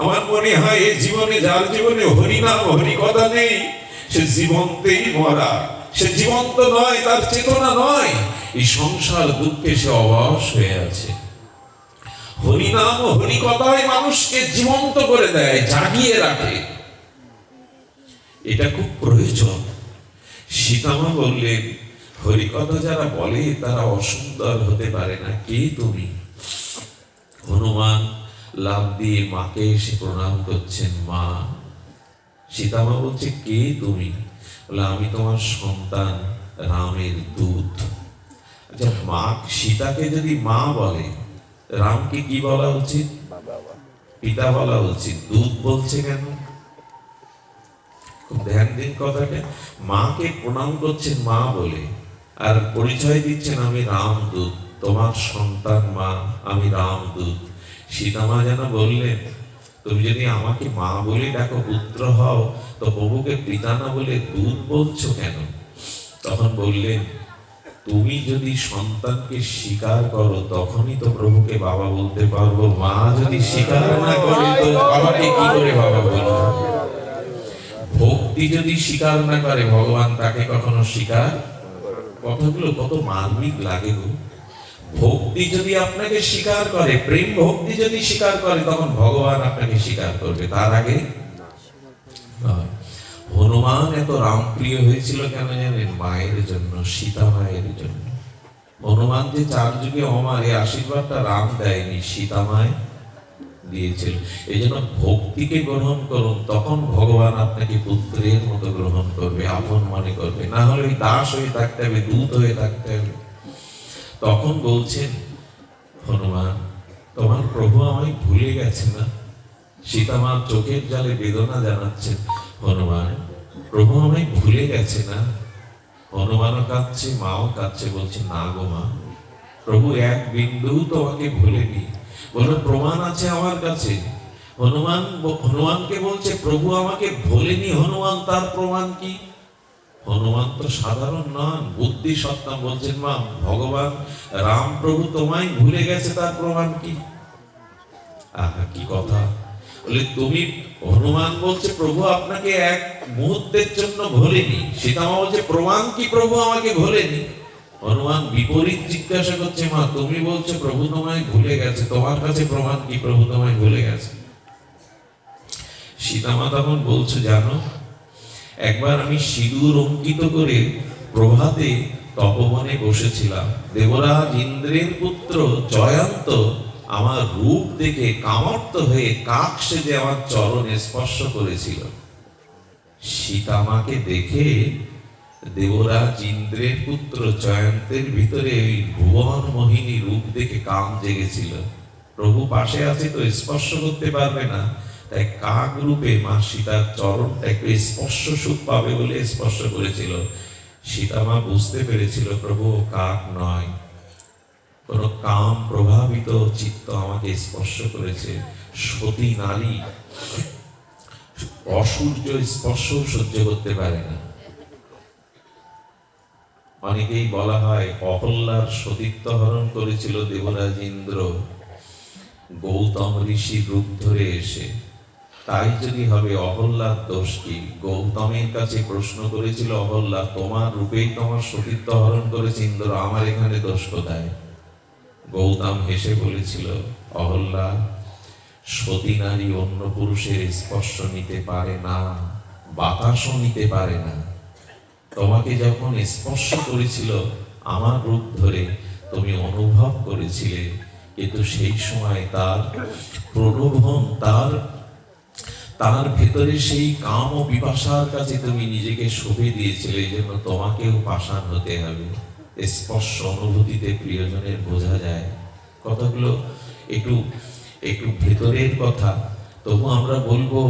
আমার মনে হয় এই জীবনে, যার জীবনে হরিনাম হরি কথা নেই, সে জীবন্তেই মরা, সে জীবন্ত নয়, তার চেতনা নয়, এই সংসার দুঃখে সে অবশ হয়ে আছে। হরিনাম হরি কথাই মানুষকে জীবন্ত করে দেয়, জাগিয়ে রাখে, এটা খুব প্রয়োজন। সীতামা বললেন, হরিকথা যারা বলে তারা অসুন্দর হতে পারে না, কে তুমি? হনুমান লাফ দিয়ে মাকে এসে প্রণাম করছেন, মা। সীতামা বলছে, কে তুমি? বলে, আমি তোমার সন্তান রামের দূত। আচ্ছা, মা সীতাকে যদি মা বলে, রামকে কি বলা উচিত? পিতা বলা উচিত। দূত বলছে কেন? খুব ধ্যান দিন কথাটা। মাকে প্রণাম করছেন মা বলে, আর পরিচয় দিচ্ছেন, আমি রামদূত, তোমার সন্তান মা, আমি রামদূত। সীতামা যেন বললেন, তুমি যদি আমাকে মা বলে ডাকো, পুত্র হও, তো প্রভুকে পিতা না বলে দূত বলছো কেন? তখন বললেন, তুমি যদি সন্তানকে স্বীকার করো তখনই তো প্রভুকে বাবা বলতে পারবো, মা যদি স্বীকার না করে তো বাবাকে কি করে বাবা বলবো? ভক্তি যদি স্বীকার না করে ভগবান তাকে কখনো স্বীকার, কথাগুলো কত মার্মিক লাগে গো। ভক্তি যদি আপনাকে স্বীকার করে, প্রেম ভক্তি যদি স্বীকার করে, তখন ভগবান আপনাকে স্বীকার করবে, তার আগে নয়। হনুমান এত রামপ্রিয় হয়েছিল কেন জানেন? মায়ের জন্য, সীতা মায়ের জন্য। হনুমান যে 4 যুগে অমর, এই আশীর্বাদটা রাম দেয়নি, সীতা মায় দিয়েছিল। এই জন্য ভক্তিকে গ্রহণ করুন, তখন ভগবান আপনাকে পুত্রের মতো গ্রহণ করবে, আপন মনে করবে। না হলে ওই দাস হয়ে থাকতে হবে, দূত হয়ে থাকতে হবে। তখন বলছেন হনুমান, তোমার প্রভু আমায় ভুলে গেছে না? সীতা মা চোখের জলে বেদনা জানাচ্ছেন, হনুমান প্রভু আমায় ভুলে গেছে না? হনুমানও কাঁদছে, মাও কাঁদছে, বলছে, না গো মা, প্রভু এক বিন্দু তোমাকে ভুলেনি। বলো, প্রমাণ আছে আমার কাছে। হনুমানকে বলছে, প্রভু আমাকে ভোলেনি। হনুমান, তার প্রমাণ কি? হনুমান তো সাধারণ নন, বুদ্ধি সত্তা। বলছেন, মা, ভগবান রাম প্রভু তোমায় ভুলে গেছে, তার প্রমাণ কি? আহা, কি কথা! বলে, তুমি, হনুমান বলছে, প্রভু আপনাকে এক মুহূর্তের জন্য ভোলেনি। সীতামা বলছে, প্রমাণ কি প্রভু আমাকে ভোলেনি? হনুমান বিপরীত জিজ্ঞাসা করছে, মা, তুমি বলছো প্রভু তোমায় ভুলে গেছে, তোমার কাছে প্রমাণ কি প্রভু তোমায় ভুলে গেছে? সীতামা তখন বলছে, জানো, একবার আমি সিঁদুর অঙ্কিত করে প্রভাতে তপবনে বসেছিলাম। দেবরাজ ইন্দ্রের পুত্র জয়ন্ত আমার রূপ দেখে কামর্ত হয়ে কাক সেজে আমার চরণে স্পর্শ করেছিল। সীতামাকে দেখে দেবরাজ ইন্দ্রের পুত্র জয়ন্তের ভিতরে ওই ভুবন মোহিনী রূপ দেখে কাম জেগেছিল। প্রভু পাশে আছে তো স্পর্শ করতে পারবে না, তাই কাক রূপে মা সীতার চরণটা একটু স্পর্শ সুখ পাবে বলে স্পর্শ করেছিল। সীতামা বুঝতে পেরেছিল প্রভু কাক নয়, কোন কাম প্রভাবিত চিত্ত আমাকে স্পর্শ করেছে। সতী নারী অসূর্য স্পর্শ সহ্য করতে পারে না। অনেকেই বলা হয় অহল্যার সতীত্ব হরণ করেছিল দেবরাজ ইন্দ্র গৌতম ঋষির রূপ ধরে এসে। তাই যদি হবে অহল্যার দোষ কি? গৌতমের কাছে প্রশ্ন করেছিল অহল্যা, তোমার রূপেই তোমার সতীত্ব হরণ করেছে ইন্দ্র, আমার এখানে দোষ কোথায়? গৌতম হেসে বলেছিল, অহল্যা, সতী নারী অন্য পুরুষের স্পর্শ নিতে পারে না, বাতাসও নিতে পারে না। তোমাকে যখন স্পর্শ করেছিল আমার রূপ ধরে, তুমি অনুভব করেছিলে, কিন্তু সেই সময় তার প্রলোভন, তার ভেতরে সেই কাম ও পিপাসার কাছে তুমি নিজেকে সঁপে দিয়েছিলে। এই জন্য তোমাকেও পাষাণ হতে হবে। স্পর্শ অনুভূতিতে প্রিয়জনের বোঝা যায়। কথাগুলো একটু একটু ভেতরের কথা, তবু আমরা বলবো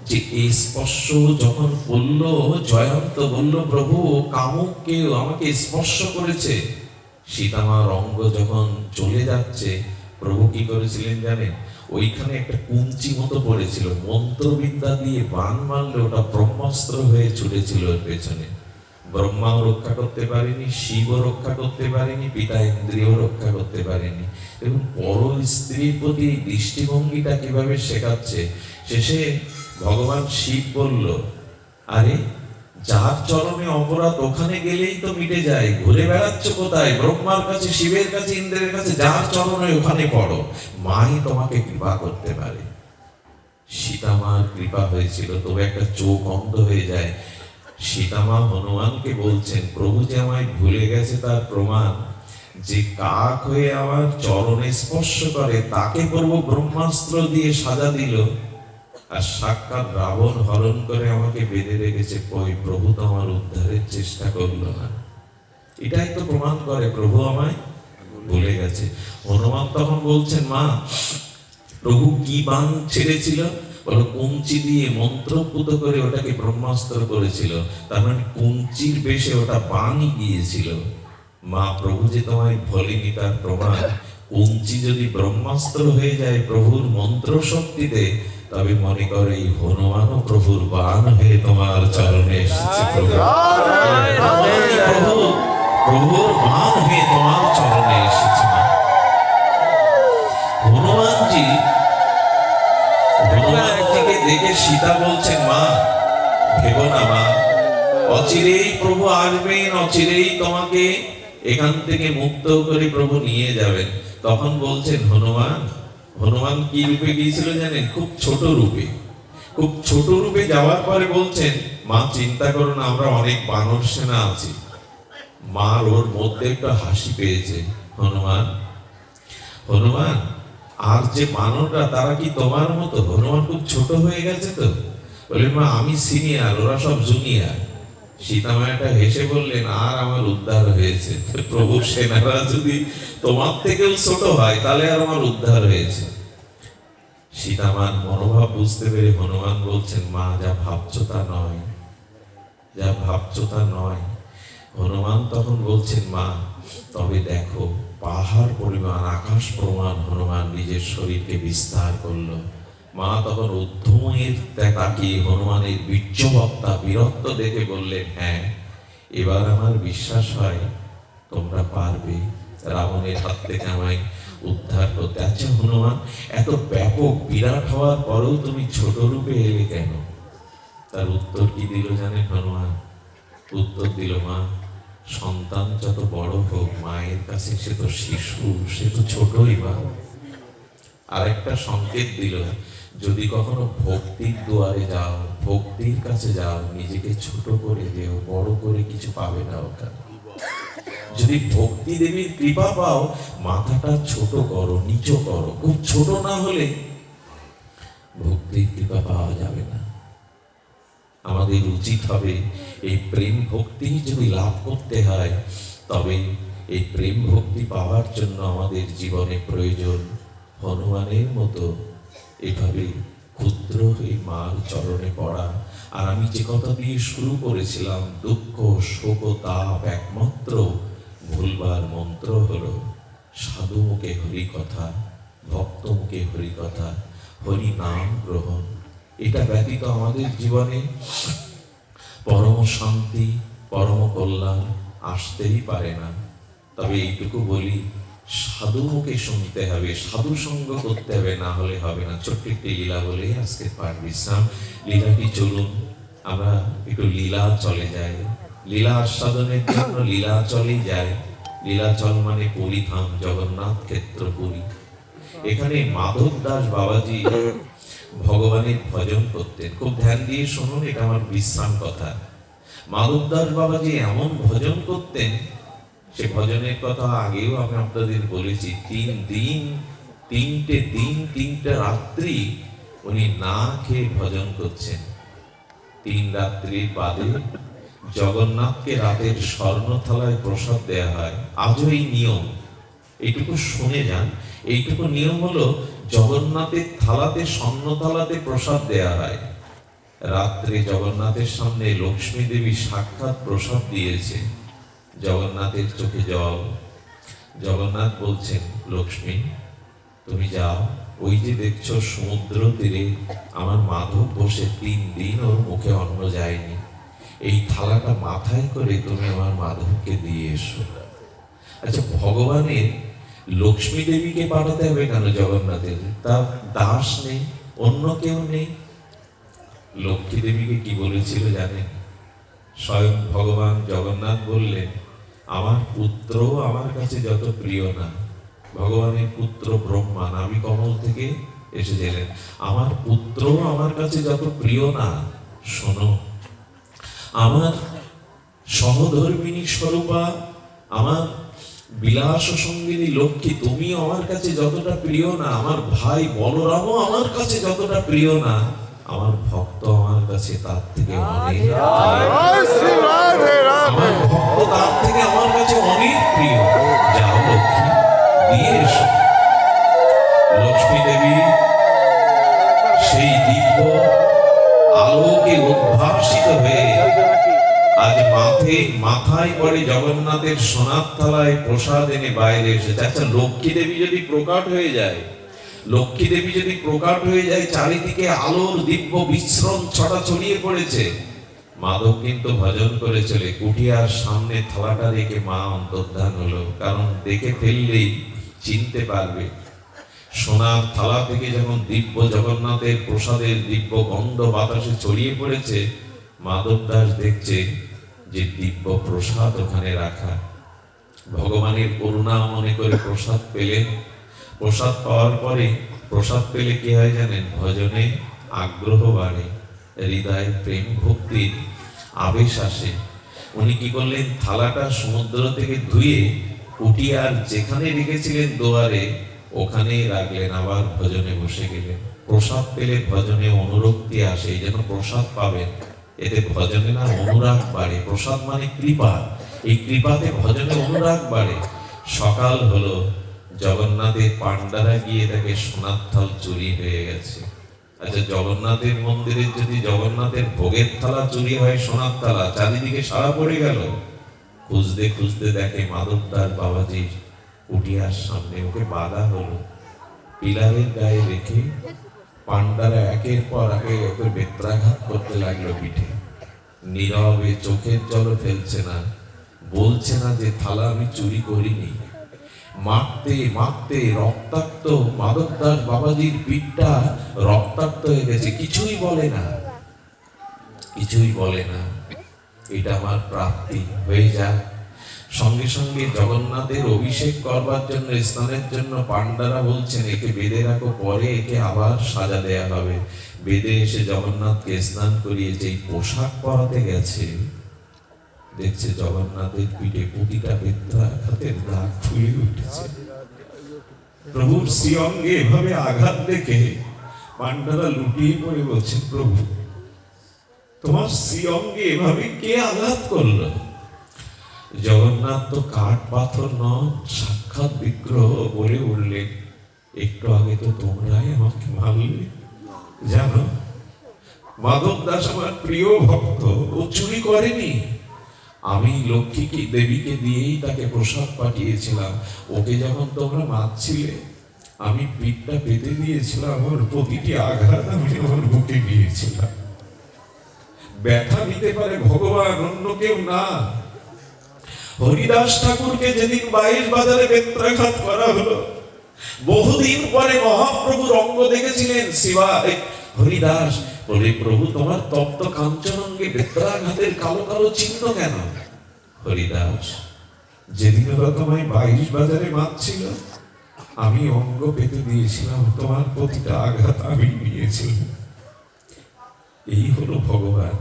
যে এই স্পর্শ যখন বললো, জয়ন্ত বলল, প্রভু কামুককে আমাকে স্পর্শ করেছে। সীতামার অঙ্গ যখন চলে যাচ্ছে, প্রভু কি করেছিলেন জানেন? ওইখানে একটা কুঞ্চি মতো পড়েছিল, মন্ত্রবিদ্যা দিয়ে বান মারলে ওটা ব্রহ্মাস্ত্র হয়ে ছুটেছিল ওর পেছনে। ব্রহ্মাও রক্ষা করতে পারেনি, শিবও রক্ষা করতে পারেনি, পিতা ইন্দ্রিয় রক্ষা করতে পারেনি। এবং পর স্ত্রীর প্রতি দৃষ্টিভঙ্গিটা কিভাবে শেখাচ্ছে। শেষে ভগবান শিব বলল, আরে যার চরণে অপরাধ ওখানে গেলেই তো মিটে যায়, ঘুরে বেড়াচ্ছ কোথায়? ব্রহ্মার কাছে, শিবের কাছে, ইন্দ্রের কাছে, যার চরণে ওখানে পড়ো, মাই তোমাকে কৃপা করতে পারে। সীতামার কৃপা হয়েছিল, তবে একটা চোখ অন্ধ হয়ে যায়। সীতামা হনুমানকে বলছেন, প্রভু যে আমায় ভুলে গেছে তার প্রমাণ, যে কাক হয়ে আমার চরণে স্পর্শ করে তাকে প্রভু ব্রহ্মাস্ত্র দিয়ে সাজা দিল, আর সাক্ষাৎ রাবণ হরণ করে আমাকে বেঁধে রেখেছে, কই প্রভু তো আমার উদ্ধারের চেষ্টা করলো না। এটাই তো প্রমাণ করে প্রভু আমায় ভুলে গেছে। হনুমান তখন বলছেন, মা প্রভু কি বাণ ছেড়েছিল? বলো, কুঞ্চি দিয়ে মন্ত্রপুত করে ওটাকে ব্রহ্মাস্ত্র করেছিল, তার মানে কুঞ্চির বেশে ওটা বাণই গিয়েছিল। মা প্রভু যে তোমায় ভোলেনি তার প্রমাণ, কুঞ্চি যদি ব্রহ্মাস্ত্র হয়ে যায় প্রভুর মন্ত্র শক্তিতে, তবে মনে করো এই হনুমানও প্রভুর বাণ হয়ে তোমার চরণে এসেছে। প্রভু প্রভুর বাণ হয়ে তোমার চরণে এসেছে। হনুমানজিকে দেখে সীতা বলছেন, মা ভেবো না মা, অচিরেই প্রভু আসবেন, অচিরেই তোমাকে এখান থেকে মুক্ত করে প্রভু নিয়ে যাবেন। তখন বলছেন হনুমান কি রূপে গিয়েছিল জানেন? খুব ছোট রূপে। খুব ছোট রূপে যাওয়ার পরে বলছেন, মা চিন্তা করো না, আমরা অনেক বানর সেনা আছি। মার ওর মধ্যে একটা হাসি পেয়েছে। হনুমান আর যে বানররা তারা কি তোমার মতো? হনুমান খুব ছোট হয়ে গেছে তো। বলে, মা আমি সিনিয়র, ওরা সব জুনিয়র। সীতামায়াটা হেসে বললেন, আর আমার উদ্ধার হয়েছে। প্রভু সেনারা যদি তোমার থেকেও ছোট হয় তাহলে আর আমার উদ্ধার হয়েছে। সীতামার মনোভাব বুঝতে পেরে হনুমান বলছেন, মা যা ভাবছো তা নয়, যা ভাবছো তা নয়। হনুমান তখন বলছেন, মা তবে দেখো, পাহাড় পরিমাণ আকাশ প্রমাণ হনুমান নিজের শরীরকে বিস্তার করলো। মা তখন উদ্ধমের তাকিয়ে হনুমানের বীর্যবত্তা বীরত্ব দেখে বললেন, হ্যাঁ এবার আমার বিশ্বাস হয় তোমরা পারবে রাবণের হাত থেকে আমায় উদ্ধার করতে। আচ্ছা হনুমান, এত ব্যাপক বিরাট হওয়ার পরেও তুমি ছোট রূপে এলে কেন? তার উত্তর কি দিল জানেন হনুমান? উত্তর দিল, মা সন্তান যত বড় হোক মায়ের কাছে সে তো শিশু, সে তো ছোটই মা। আরেকটা সংকেত দিল, যদি কখনো ভক্তির দুয়ারে যাও, ভক্তির কাছে যাও, নিজেকে ছোট করে যেও, বড় করে কিছু পাবে না ওখানে। যদি ভক্তি দেবীর কৃপা পাও, মাথাটা ছোট করো, নিচু করো। খুব ছোট না হলে ভক্তির কৃপা পাওয়া যাবে না। আমাদের উচিত হবে এই প্রেম ভক্তি যদি লাভ করতে হয়, তবে এই প্রেম ভক্তি পাওয়ার জন্য আমাদের জীবনে প্রয়োজন হনুমানের মতো এভাবে ক্ষুদ্র এই মার চরণে পড়া। আর আমি যে কথা দিয়ে শুরু করেছিলাম, দুঃখ শোক তাপ একমাত্র ভুলবার মন্ত্র হলো সাধু মুখে হরি কথা, ভক্ত মুখে হরি কথা, হরি নাম গ্রহণ। এটা ব্যতীত আমাদের জীবনে পরম শান্তি, পরম কল্যাণ আসতেই পারে না। তবে এইটুকু বলি, সাধু মুখে শুনতে হবে, সাধু সঙ্গ করতে হবে, না হলে হবে না। ছোট্ট একটি লীলা বলে আজকে পাঠ বিশ্রাম। লীলাটি চলুন আমরা একটু লীলা চলে যাই। লীলা আস্বাদনের জন্য লীলা চলেই যায়। লীলাচল মানে পুরীধাম, জগন্নাথ ক্ষেত্র পুরী। এখানে মাধব দাস বাবাজি ভগবানের ভজন করতেন। খুব ধ্যান দিয়ে শুনুন, এটা আমার বিশ্রাম কথা। মাধব দাস বাবাজি এমন ভজন করতেন, সে ভজনের কথা আগেও আমি আপনাদের বলেছি। 3 দিন 3টে দিন 3টে রাত্রি উনি না খেয়ে ভজন করছেন। 3 রাত্রির বাদে জগন্নাথকে রাতের স্বর্ণ থালায় প্রসাদ দেয়া হয়। আজও এই নিয়ম, এইটুকু শুনে যান। এইটুকু নিয়ম হলো, জগন্নাথের থালাতে, স্বর্ণ থালাতে প্রসাদ দেয়া হয়। রাত্রে জগন্নাথের সামনে লক্ষ্মী দেবী সাক্ষাৎ প্রসাদ দিয়েছে। জগন্নাথের চোখে জল। জগন্নাথ বলছেন, লক্ষ্মী তুমি যাও, ওই যে দেখছো সমুদ্র তীরে আমার মাধব বসে 3 দিন ওর মুখে অন্ন যায়নি, এই থালাটা মাথায় করে তুমি আমার মাধবকে দিয়ে এসো। আচ্ছা, ভগবানের লক্ষ্মী দেবীকে পাঠাতে হবে কেন জগন্নাথের? তার দাস নেই, অন্য কেউ নেই। লক্ষ্মী দেবীকে কি বলেছিল জানেন? স্বয়ং ভগবান জগন্নাথ বললেন, আমার পুত্র আমার কাছে যত প্রিয় না। ভগবানের পুত্র ব্রহ্মা নাভি কমল থেকে এসেছিলেন। আমার পুত্র আমার কাছে যত প্রিয় না, শোনো আমার সহধর্মিনী স্বরূপা, আমার বিলাস সঙ্গিনী লক্ষ্মী, তুমি আমার কাছে যতটা প্রিয় না, আমার ভাই বলরামও আমার কাছে যতটা প্রিয় না, আমার ভক্ত আমার কাছে তার থেকে অনেক প্রিয়। আমার ভক্ত তার থেকে আমার কাছে অনেক প্রিয়। যাও লক্ষ্মী, দিয়ে এসো। লক্ষ্মী দেবী সেই দিব্য আলোকে উদ্ভাসিত হয়ে আজ মাথায় করে জগন্নাথের সোনার থালায় প্রসাদ এনে বাইরে এসেছে। আচ্ছা, লক্ষ্মী দেবী যদি প্রকট হয়ে যায়, লক্ষ্মী দেবী যদি প্রকট হয়ে যায়, চারিদিকে আলোর দিব্য বিশ্রম ছটা ছড়িয়ে পড়েছে। মাধব কিন্তু ভজন করে চলে কুঠিয়ার সামনে থালাটা রেখে মা অন্তর্ধান হলো, কারণ দেখে ফেললেই চিনতে পারবে। সোনার থালা থেকে যখন দিব্য জগন্নাথের প্রসাদের দিব্য গন্ধ বাতাসে ছড়িয়ে পড়েছে, মাধব দাস দেখছে যে দিব্য প্রসাদ ওখানে রাখা। ভগবানের করুণা মনে করে প্রসাদ পেলেন। প্রসাদ পাওয়ার পরে, প্রসাদ পেলে কি হয় জানেন? ভজনে আগ্রহ বাড়ে, হৃদয় প্রেম ভক্তির আবেশ আসে। উনি কি করলেন? থালাটা সমুদ্র থেকে ধুয়ে কুটিয়ার যেখানে রেখেছিলেন দুয়ারে ওখানেই রাখলেন, আবার ভজনে বসে গেলেন। প্রসাদ পেলে ভজনে অনুরক্তি আসে, এই জন্য প্রসাদ পাবেন, এতে ভজনে না অনুরাগ বাড়ে। প্রসাদ মানে কৃপা, এই কৃপাতে ভজনে অনুরাগ বাড়ে। সকাল হলো, জগন্নাথের পান্ডারা গিয়ে দেখে সোনার থাল চুরি হয়ে গেছে। আচ্ছা, জগন্নাথের মন্দিরে যদি জগন্নাথের ভোগের থালা চুরি হয়, সোনার থালা, চারিদিকে সারা পড়ে গেল। খুঁজতে খুঁজতে দেখে মাধবদার বাবাজির কুটিয়ার সামনে, ওকে বাধা হলো। পিলারের গায়ে রেখে পান্ডারা একের পর আগে ওকে বেত্রাঘাত করতে লাগলো পিঠে। নীরবে, চোখের জল ফেলছে না, বলছে না যে থালা আমি চুরি করিনি। মারতে মারতে রক্তাক্ত মাধবদাস বাবাজির পিঠটা রক্তাক্ত হয়ে গেছে, কিছুই বলে না, কিছুই বলে না। এটা আমার প্রাপ্তি, হয়ে যায়। সঙ্গে সঙ্গে জগন্নাথের অভিষেক করবার জন্য, স্নানের জন্য পান্ডারা বলছেন একে বেঁধে রাখো, পরে একে আবার সাজা দেয়া হবে। বেঁধে এসে জগন্নাথকে স্নান করিয়ে যেই পোশাক পরাতে গেছে, দেখছে জগন্নাথের পিঠে প্রতিটা বেত্রাঘাতের দাগ ফুলে উঠেছে। প্রভুর শ্রীঅঙ্গে এভাবে আঘাত দেখে পান্ডারা লুটিয়ে পড়ে বলছেন, প্রভু তোমার শ্রীঅঙ্গে এভাবে কে আঘাত করলো? জগন্নাথ তো কাঠ পাথর নন, সাক্ষাৎ বিগ্রহ, বলে উঠলেন, একটু আগে তো তোমরাই আমাকে মারলে। জানো, মাধব দাস আমার প্রিয় ভক্ত, ও চুরি করেনি। আমি লক্ষ্মী দেবীকে দিয়েই তাকে প্রসাদ পাঠিয়েছিলাম। ওকে যখন তোমরা মারছিলে, আমি পিঠটা পেতে দিয়েছিলাম, ওর প্রতিটি আঘাত আমি ওর বুকে দিয়েছিলাম। ব্যথা দিতে পারে ভগবান, অন্য কেউ না। হরিদাস ঠাকুরকে যেদিন 22 বাজারে বেত্রাঘাত করা হলো, বহুদিন পরে মহাপ্রভুর অঙ্গ দেখেছিলেন শিবা হরিদাস, বলে প্রভু তোমার তপ্ত কাঞ্চন অঙ্গে বেত্রাঘাতের কালো কালো চিহ্ন কেন? হরিদাস, যেদিন ওরা তোমায় 22 বাজারে মারছিল, আমি অঙ্গ পেতে দিয়েছিলাম, তোমার প্রতিটা আঘাত আমি নিয়েছিলাম। এই হলো ভগবান,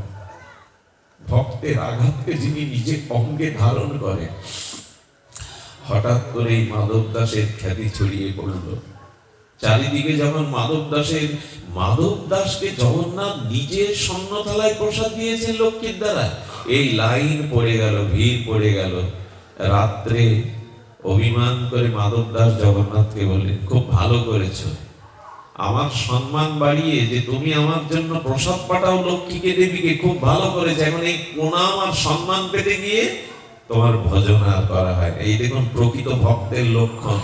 ভক্তের আঘাতকে যিনি নিজে অঙ্গে ধারণ করেন। হঠাৎ করে মাধব দাসের খ্যাতি ছড়িয়ে পড়ল চারিদিকে। যেমন মাধব দাসকে জগন্নাথ নিজের স্বর্ণ থালায় প্রসাদ দিয়েছেন লক্ষ্মীর দ্বারা, এই লাইন পড়ে গেল, ভিড় পড়ে গেল। রাত্রে অভিমান করে মাধব দাস জগন্নাথকে বললেন, খুব ভালো করেছো, আমার সম্মান বাড়িয়ে যে তুমি আমার জন্য প্রসাদ পাঠাও লক্ষ্মীকে দেবীকে, খুব ভালো করেছে। এখন এই প্রণাম আর সম্মান পেতে গিয়ে তোমার ভজন আর করা হয়। এই দেখুন প্রকৃত ভক্তের লক্ষণ।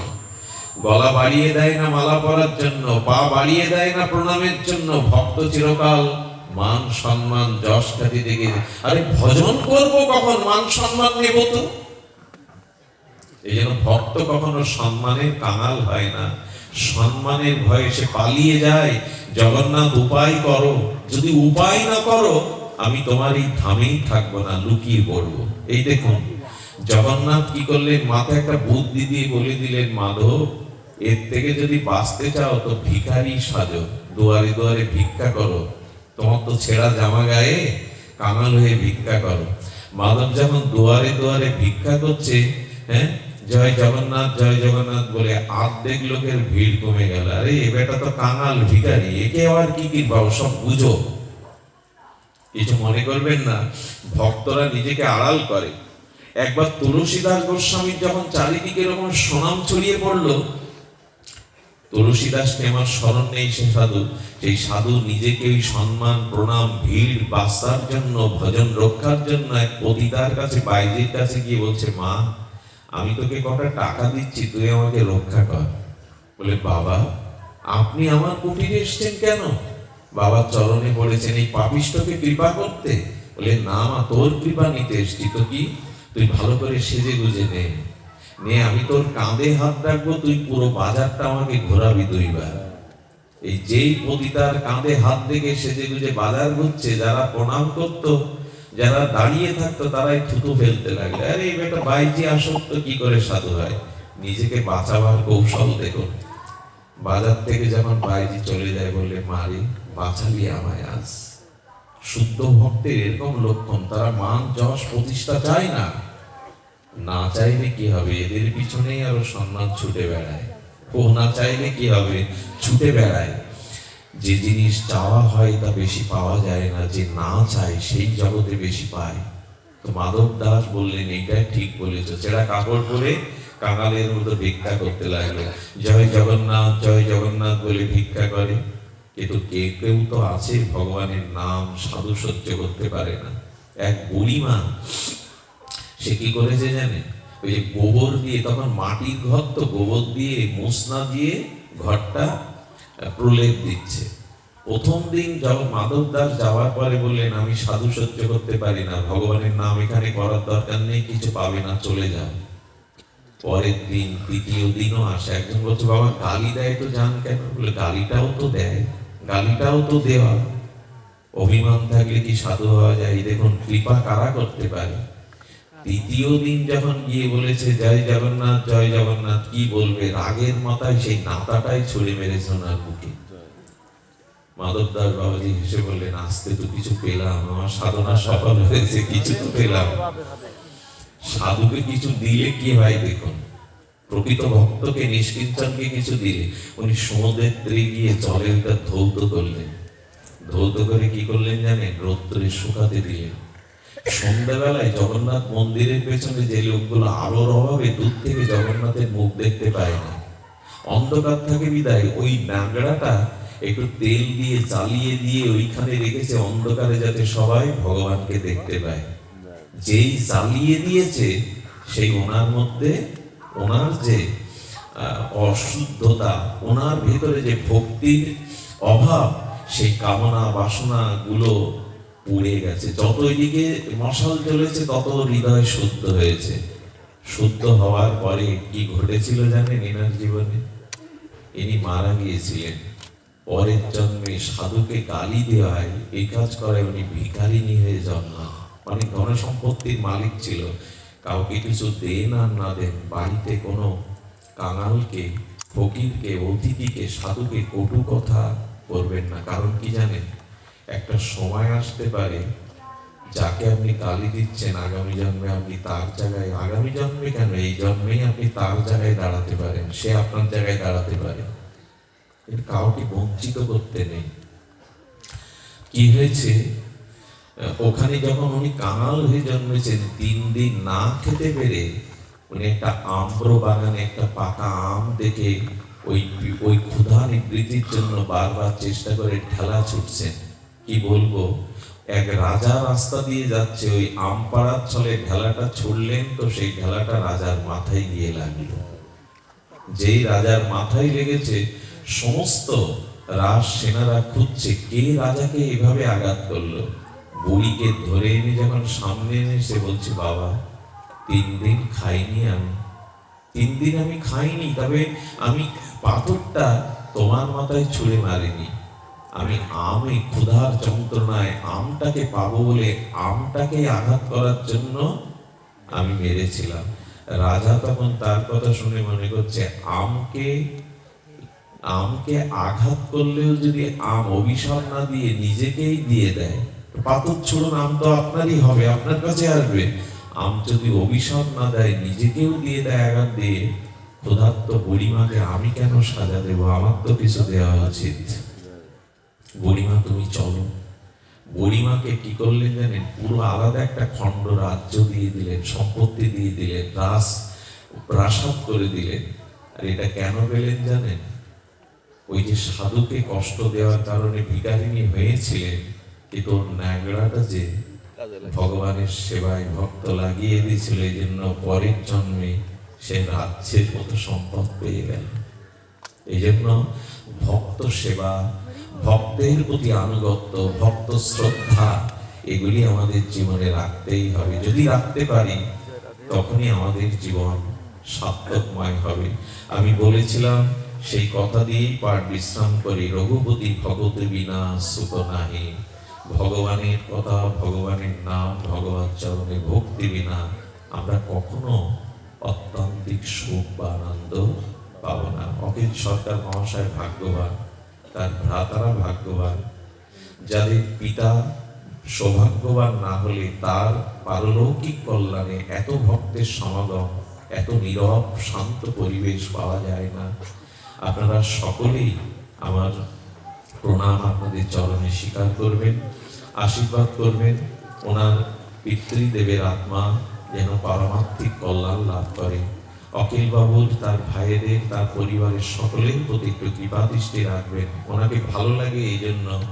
গলা বাড়িয়ে দেয় না মালা পরার জন্য, পা বাড়িয়ে দেয় না প্রণামের জন্য। ভক্ত চিরকাল মান সম্মান যশ খ্যাতি দেখে, আরে ভজন করব কখন, মান সম্মান নেব তো। এই জন্য ভক্ত কখনো সম্মানের কাঙাল হয় না, সম্মানের ভয়ে সে পালিয়ে যায়। জগন্নাথ উপায় করো, যদি উপায় না করো আমি তোমার এই ধামেই থাকবো না, লুকিয়ে পড়বো। এই দেখুন জগন্নাথ কি করলেন, মাথায় একটা বুদ্ধি দিয়ে বলে দিলেন, মাধব এর থেকে যদি বাঁচতে চাও তো ভিখারি সাজো, দুয়ারে দুয়ারে ভিক্ষা করো। তোমার তো ছেঁড়া জামা গায়ে, কাঙাল হয়ে ভিক্ষা করো। মাধব যখন দুয়ারে দুয়ারে ভিক্ষা করছে, হ্যাঁ, জয় জগন্নাথ বলে অর্ধেক লোকের ভিড় কমে গেল। আরে এ বেটা তো কাঙাল ভিখারি, একে আবার কি কিনবা, সব বুঝো, কিছু মনে করবেন না। ভক্তরা নিজেকে আড়াল করে। একবার তুলসীদাস গোস্বামীর যখন চারিদিকে এরকম সুনাম ছড়িয়ে পড়লো, তুলসীদাসকে আমার স্মরণ নেই, সে সাধু, সেই সাধু নিজেকে ওই সম্মান প্রণাম ভিড় বাঁচার জন্য, ভজন রক্ষার জন্য এক পতিতার কাছে, বাইজির কাছে গিয়ে বলছে, মা আমি তোকে কটা টাকা দিচ্ছি, তুই আমাকে রক্ষা কর। বলে, বাবা আপনি আমার কুটিরে এসছেন কেন? বাবার চরণে পড়েছেন এই পাপিষ্ঠকে কৃপা করতে? বলে, না মা, তোর কৃপা নিতে এসছি। তো কি, তুই ভালো করে সেজে গুজে নে, আমি তোর কাঁধে হাত রাখবো, তুই পুরো বাজারটা আমাকে ঘোরাবি দুইবার। এই যেই পতিতার কাঁধে হাত রেখে সেজে গুজে বাজার ঘুরছে, যারা প্রণাম করতো, যারা দাঁড়িয়ে থাকতো, তারাই থুতু ফেলতে লাগলো। আরে এই বেটা বাইজি আসক্ত কি করে সাধু হয়? নিজেকে বাঁচাবার কৌশল দেখুন। বাজার থেকে যখন বাইজি চলে যায়, বললে, মারি বাঁচালি আমায় আজ। শুদ্ধ ভক্তের এরকম লক্ষণ, তারা মান যশ প্রতিষ্ঠা চায় না। না চাইলে কি হবে, এদের পিছনেই আরো সম্মান ছুটে বেড়ায়। ও না চাইলে কি হবে, ছুটে বেড়ায়। যে জিনিস চাওয়া হয় তা বেশি পাওয়া যায় না, যে না চায় সেই জগতে বেশি পায়। তো মাধব দাস বললেন, এইটাই ঠিক বলেছ। ছেঁড়া কাপড় পরে কাঙালের মতো ভিক্ষা করতে লাগলো। জয় জগন্নাথ বলে ভিক্ষা করে। কিন্তু কেউ তো আছে ভগবানের নাম সাধু সহ্য করতে পারে না। এক বুড়িমা, সে কি করেছে জানে? ওই যে গোবর দিয়ে, তখন মাটির ঘর তো, গোবর দিয়ে মুসনা দিয়ে ঘরটা প্রলেপ দিচ্ছে। প্রথম দিন যখন মাধব দাস যাওয়ার পরে বললেন, আমি সাধু সহ্য করতে পারি না, ভগবানের নাম এখানে করার দরকার নেই, কিছু পাবে না, চলে যাও। পরের দিন, দ্বিতীয় দিনও আসে। একজন বলছে, বাবা গালি দেয় তো যান কেন? বলে, গালিটাও তো দেয়, গালিটাও তো দেওয়া। অভিমান থাকলে কি সাধু হওয়া যায়? দেখুন কৃপা কারা করতে পারে। তৃতীয় দিন যখন গিয়ে বলেছে, জয় জগন্নাথ, কি বলবে? রাগের মাথায় সেই নাতাটাই ছুড়ে মেরেছে ওনার বুকে। মাধব দাস বাবাজি হেসে বললেন, আজকে তো কিছু পেলাম, আমার সাধনা সফল হয়েছে, কিছু তো পেলাম। সাধুকে কিছু দিলে কি হয় দেখুন, প্রকৃত ভক্তকে, নিষ্কিঞ্চনকে কিছু দিলে, উনি সমুদ্রের তীরে গিয়ে জলের ধৌত করলেন। ধৌত করে কি করলেন জানেন? রৌদ্রে শুকাতে দিলেন। সন্ধ্যাবেলায় জগন্নাথ মন্দিরের পেছনে যে লোকগুলো আলোর অভাবে দূর থেকে জগন্নাথের মুখ দেখতে পায় না, অন্ধকার থাকে বিদায়, ওই নাগড়াটা একটু তেল দিয়ে জ্বালিয়ে দিয়ে ওইখানে রেখেছে, অন্ধকারে যাতে সবাই ভগবানকে দেখতে পায়। যেই জ্বালিয়ে দিয়েছে, সেই ওনার মধ্যে, ওনার যে অশুদ্ধতা, ওনার ভিতরে যে ভক্তির অভাব, সেই কামনা বাসনা গুলো পুড়ে গেছে। যত এদিকে মশাল জ্বলেছে, তত হৃদয় শুদ্ধ হয়েছে। শুদ্ধ হওয়ার পরে কি ঘটেছিল জানেন এনার জীবনে? ইনি মারা গিয়েছিলেন। পরের জন্মে সাধুকে গালি দেওয়ায়, এই কাজ করে উনি ভিখারিনী হয়ে জন্মান। অনেক ধন সম্পত্তির মালিক ছিল, কাউকে কিছু দেন আর না দেন, বাড়িতে কোনো কাঙালকে, ফকিরকে, অতিথিকে, সাধুকে কটু কথা করবেন না। কারণ কি জানেন? একটা সময় আসতে পারে, যাকে আপনি গালি দিচ্ছেন, আগামী জন্মে আপনি তার জায়গায়, আগামী জন্মে কেন, এই জন্মেই আপনি তার জায়গায় দাঁড়াতে পারেন, সে আপনার জায়গায় দাঁড়াতে পারে। কাউকে বঞ্চিত করতে নেই। কি হয়েছে, ওখানে যখন উনি কাঙাল হয়ে জন্মেছেন, 3 দিন না খেতে পেরে উনি একটা আম্র বাগানে একটা পাকা আম দেখে ওই ক্ষুধা নিবৃত্তির জন্য বারবার চেষ্টা করে ঠেলা ছুটছেন। কি বলবো, এক রাজা রাস্তা দিয়ে যাচ্ছে, ওই আম পাড়ার ছলে ঢেলাটা ছুড়লেন, তো সেই ঢেলাটা রাজার মাথায় গিয়ে লাগলো। যেই রাজার মাথায় লেগেছে, সমস্ত রাজ সেনারা খুঁজছে কে রাজাকে এভাবে আঘাত করলো। বুড়িকে ধরে এনে যখন সামনে এনে সে বলছে, বাবা 3 দিন খাইনি, আমি 3 দিন আমি খাইনি, তবে আমি পাথরটা তোমার মাথায় ছুঁড়ে মারিনি, আমি আমি ক্ষুধার যন্ত্রণায় আমটাকে পাবো বলে আমটাকে আঘাত করার জন্য আমি মেরেছিলাম। রাজা তখন তার কথা শুনে মনে করছে, আমকে আঘাত করলেও যদি আম অভিশাপ না দিয়ে নিজেকেই দিয়ে দেয়, তো পাথর ছোড়ো আম তো আপনারই হবে, আপনার কাছে আসবে। আম যদি অভিশাপ না দেয়, নিজেকেও দিয়ে দেয় আঘাত দিয়ে, ক্ষুধার্ত বুড়িমাকে আমি কেন সাজা দেব, আমার তো কিছু দেওয়া উচিত। বুড়িমা তুমি চলো। বুড়িমাকে কি করলেন জানেন? পুরো আলাদা একটা খণ্ড রাজ্য দিয়ে দিলেন, সম্পত্তি দিয়ে দিলেন, প্রাসাদ করে দিলেন। আর এটা কেন পেলেন জানেন? ওই যে সাধুকে কষ্ট দেওয়ার কারণে ভিখারিণী হয়েছিলেন, কিন্তু ওর ন্যাংরাটা যে ভগবানের সেবায় ভক্ত লাগিয়ে দিয়েছিল, এই জন্য পরের জন্মে সে রাজ্যের মতো সম্পদ পেয়ে গেল। এই জন্য ভক্ত সেবা, ভক্তের প্রতি আনুগত্য, ভক্ত শ্রদ্ধা, এগুলি আমাদের জীবনে রাখতেই হবে। যদি রাখতে পারি, তখনই আমাদের জীবন সার্থকময় হবে। আমি বলেছিলাম, সেই কথা দিয়েই পাঠ বিশ্রাম করি, রঘুপতি ভগত বিনা সুখ নাহি। ভগবানের কথা, ভগবানের নাম, ভগবান চরণে ভক্তি বিনা আমরা কখনো অত্যন্তিক সুখ বা আনন্দ পাবো না। অখিল সরকার মহাশয় ভাগ্যবান, তার ভ্রাতারা ভাগ্যবান, যাদের পিতা সৌভাগ্যবান না হলে তার পারলৌকিক কল্যাণে এত ভক্তের সমাগম, এত নীরব শান্ত পরিবেশ পাওয়া যায় না। আপনারা সকলেই আমার প্রণাম আপনাদের চরণে স্বীকার করবেন, আশীর্বাদ করবেন। ওনার পিতৃদেবের আত্মা যেন পারমার্থিক কল্যাণ লাভ করে। অখিল বাবুর, তার ভাইদের, তার পরিবারের সকলের প্রতি একটু কৃপা দৃষ্টি রাখবেন। ওনাকে ভালো লাগে এই জন্য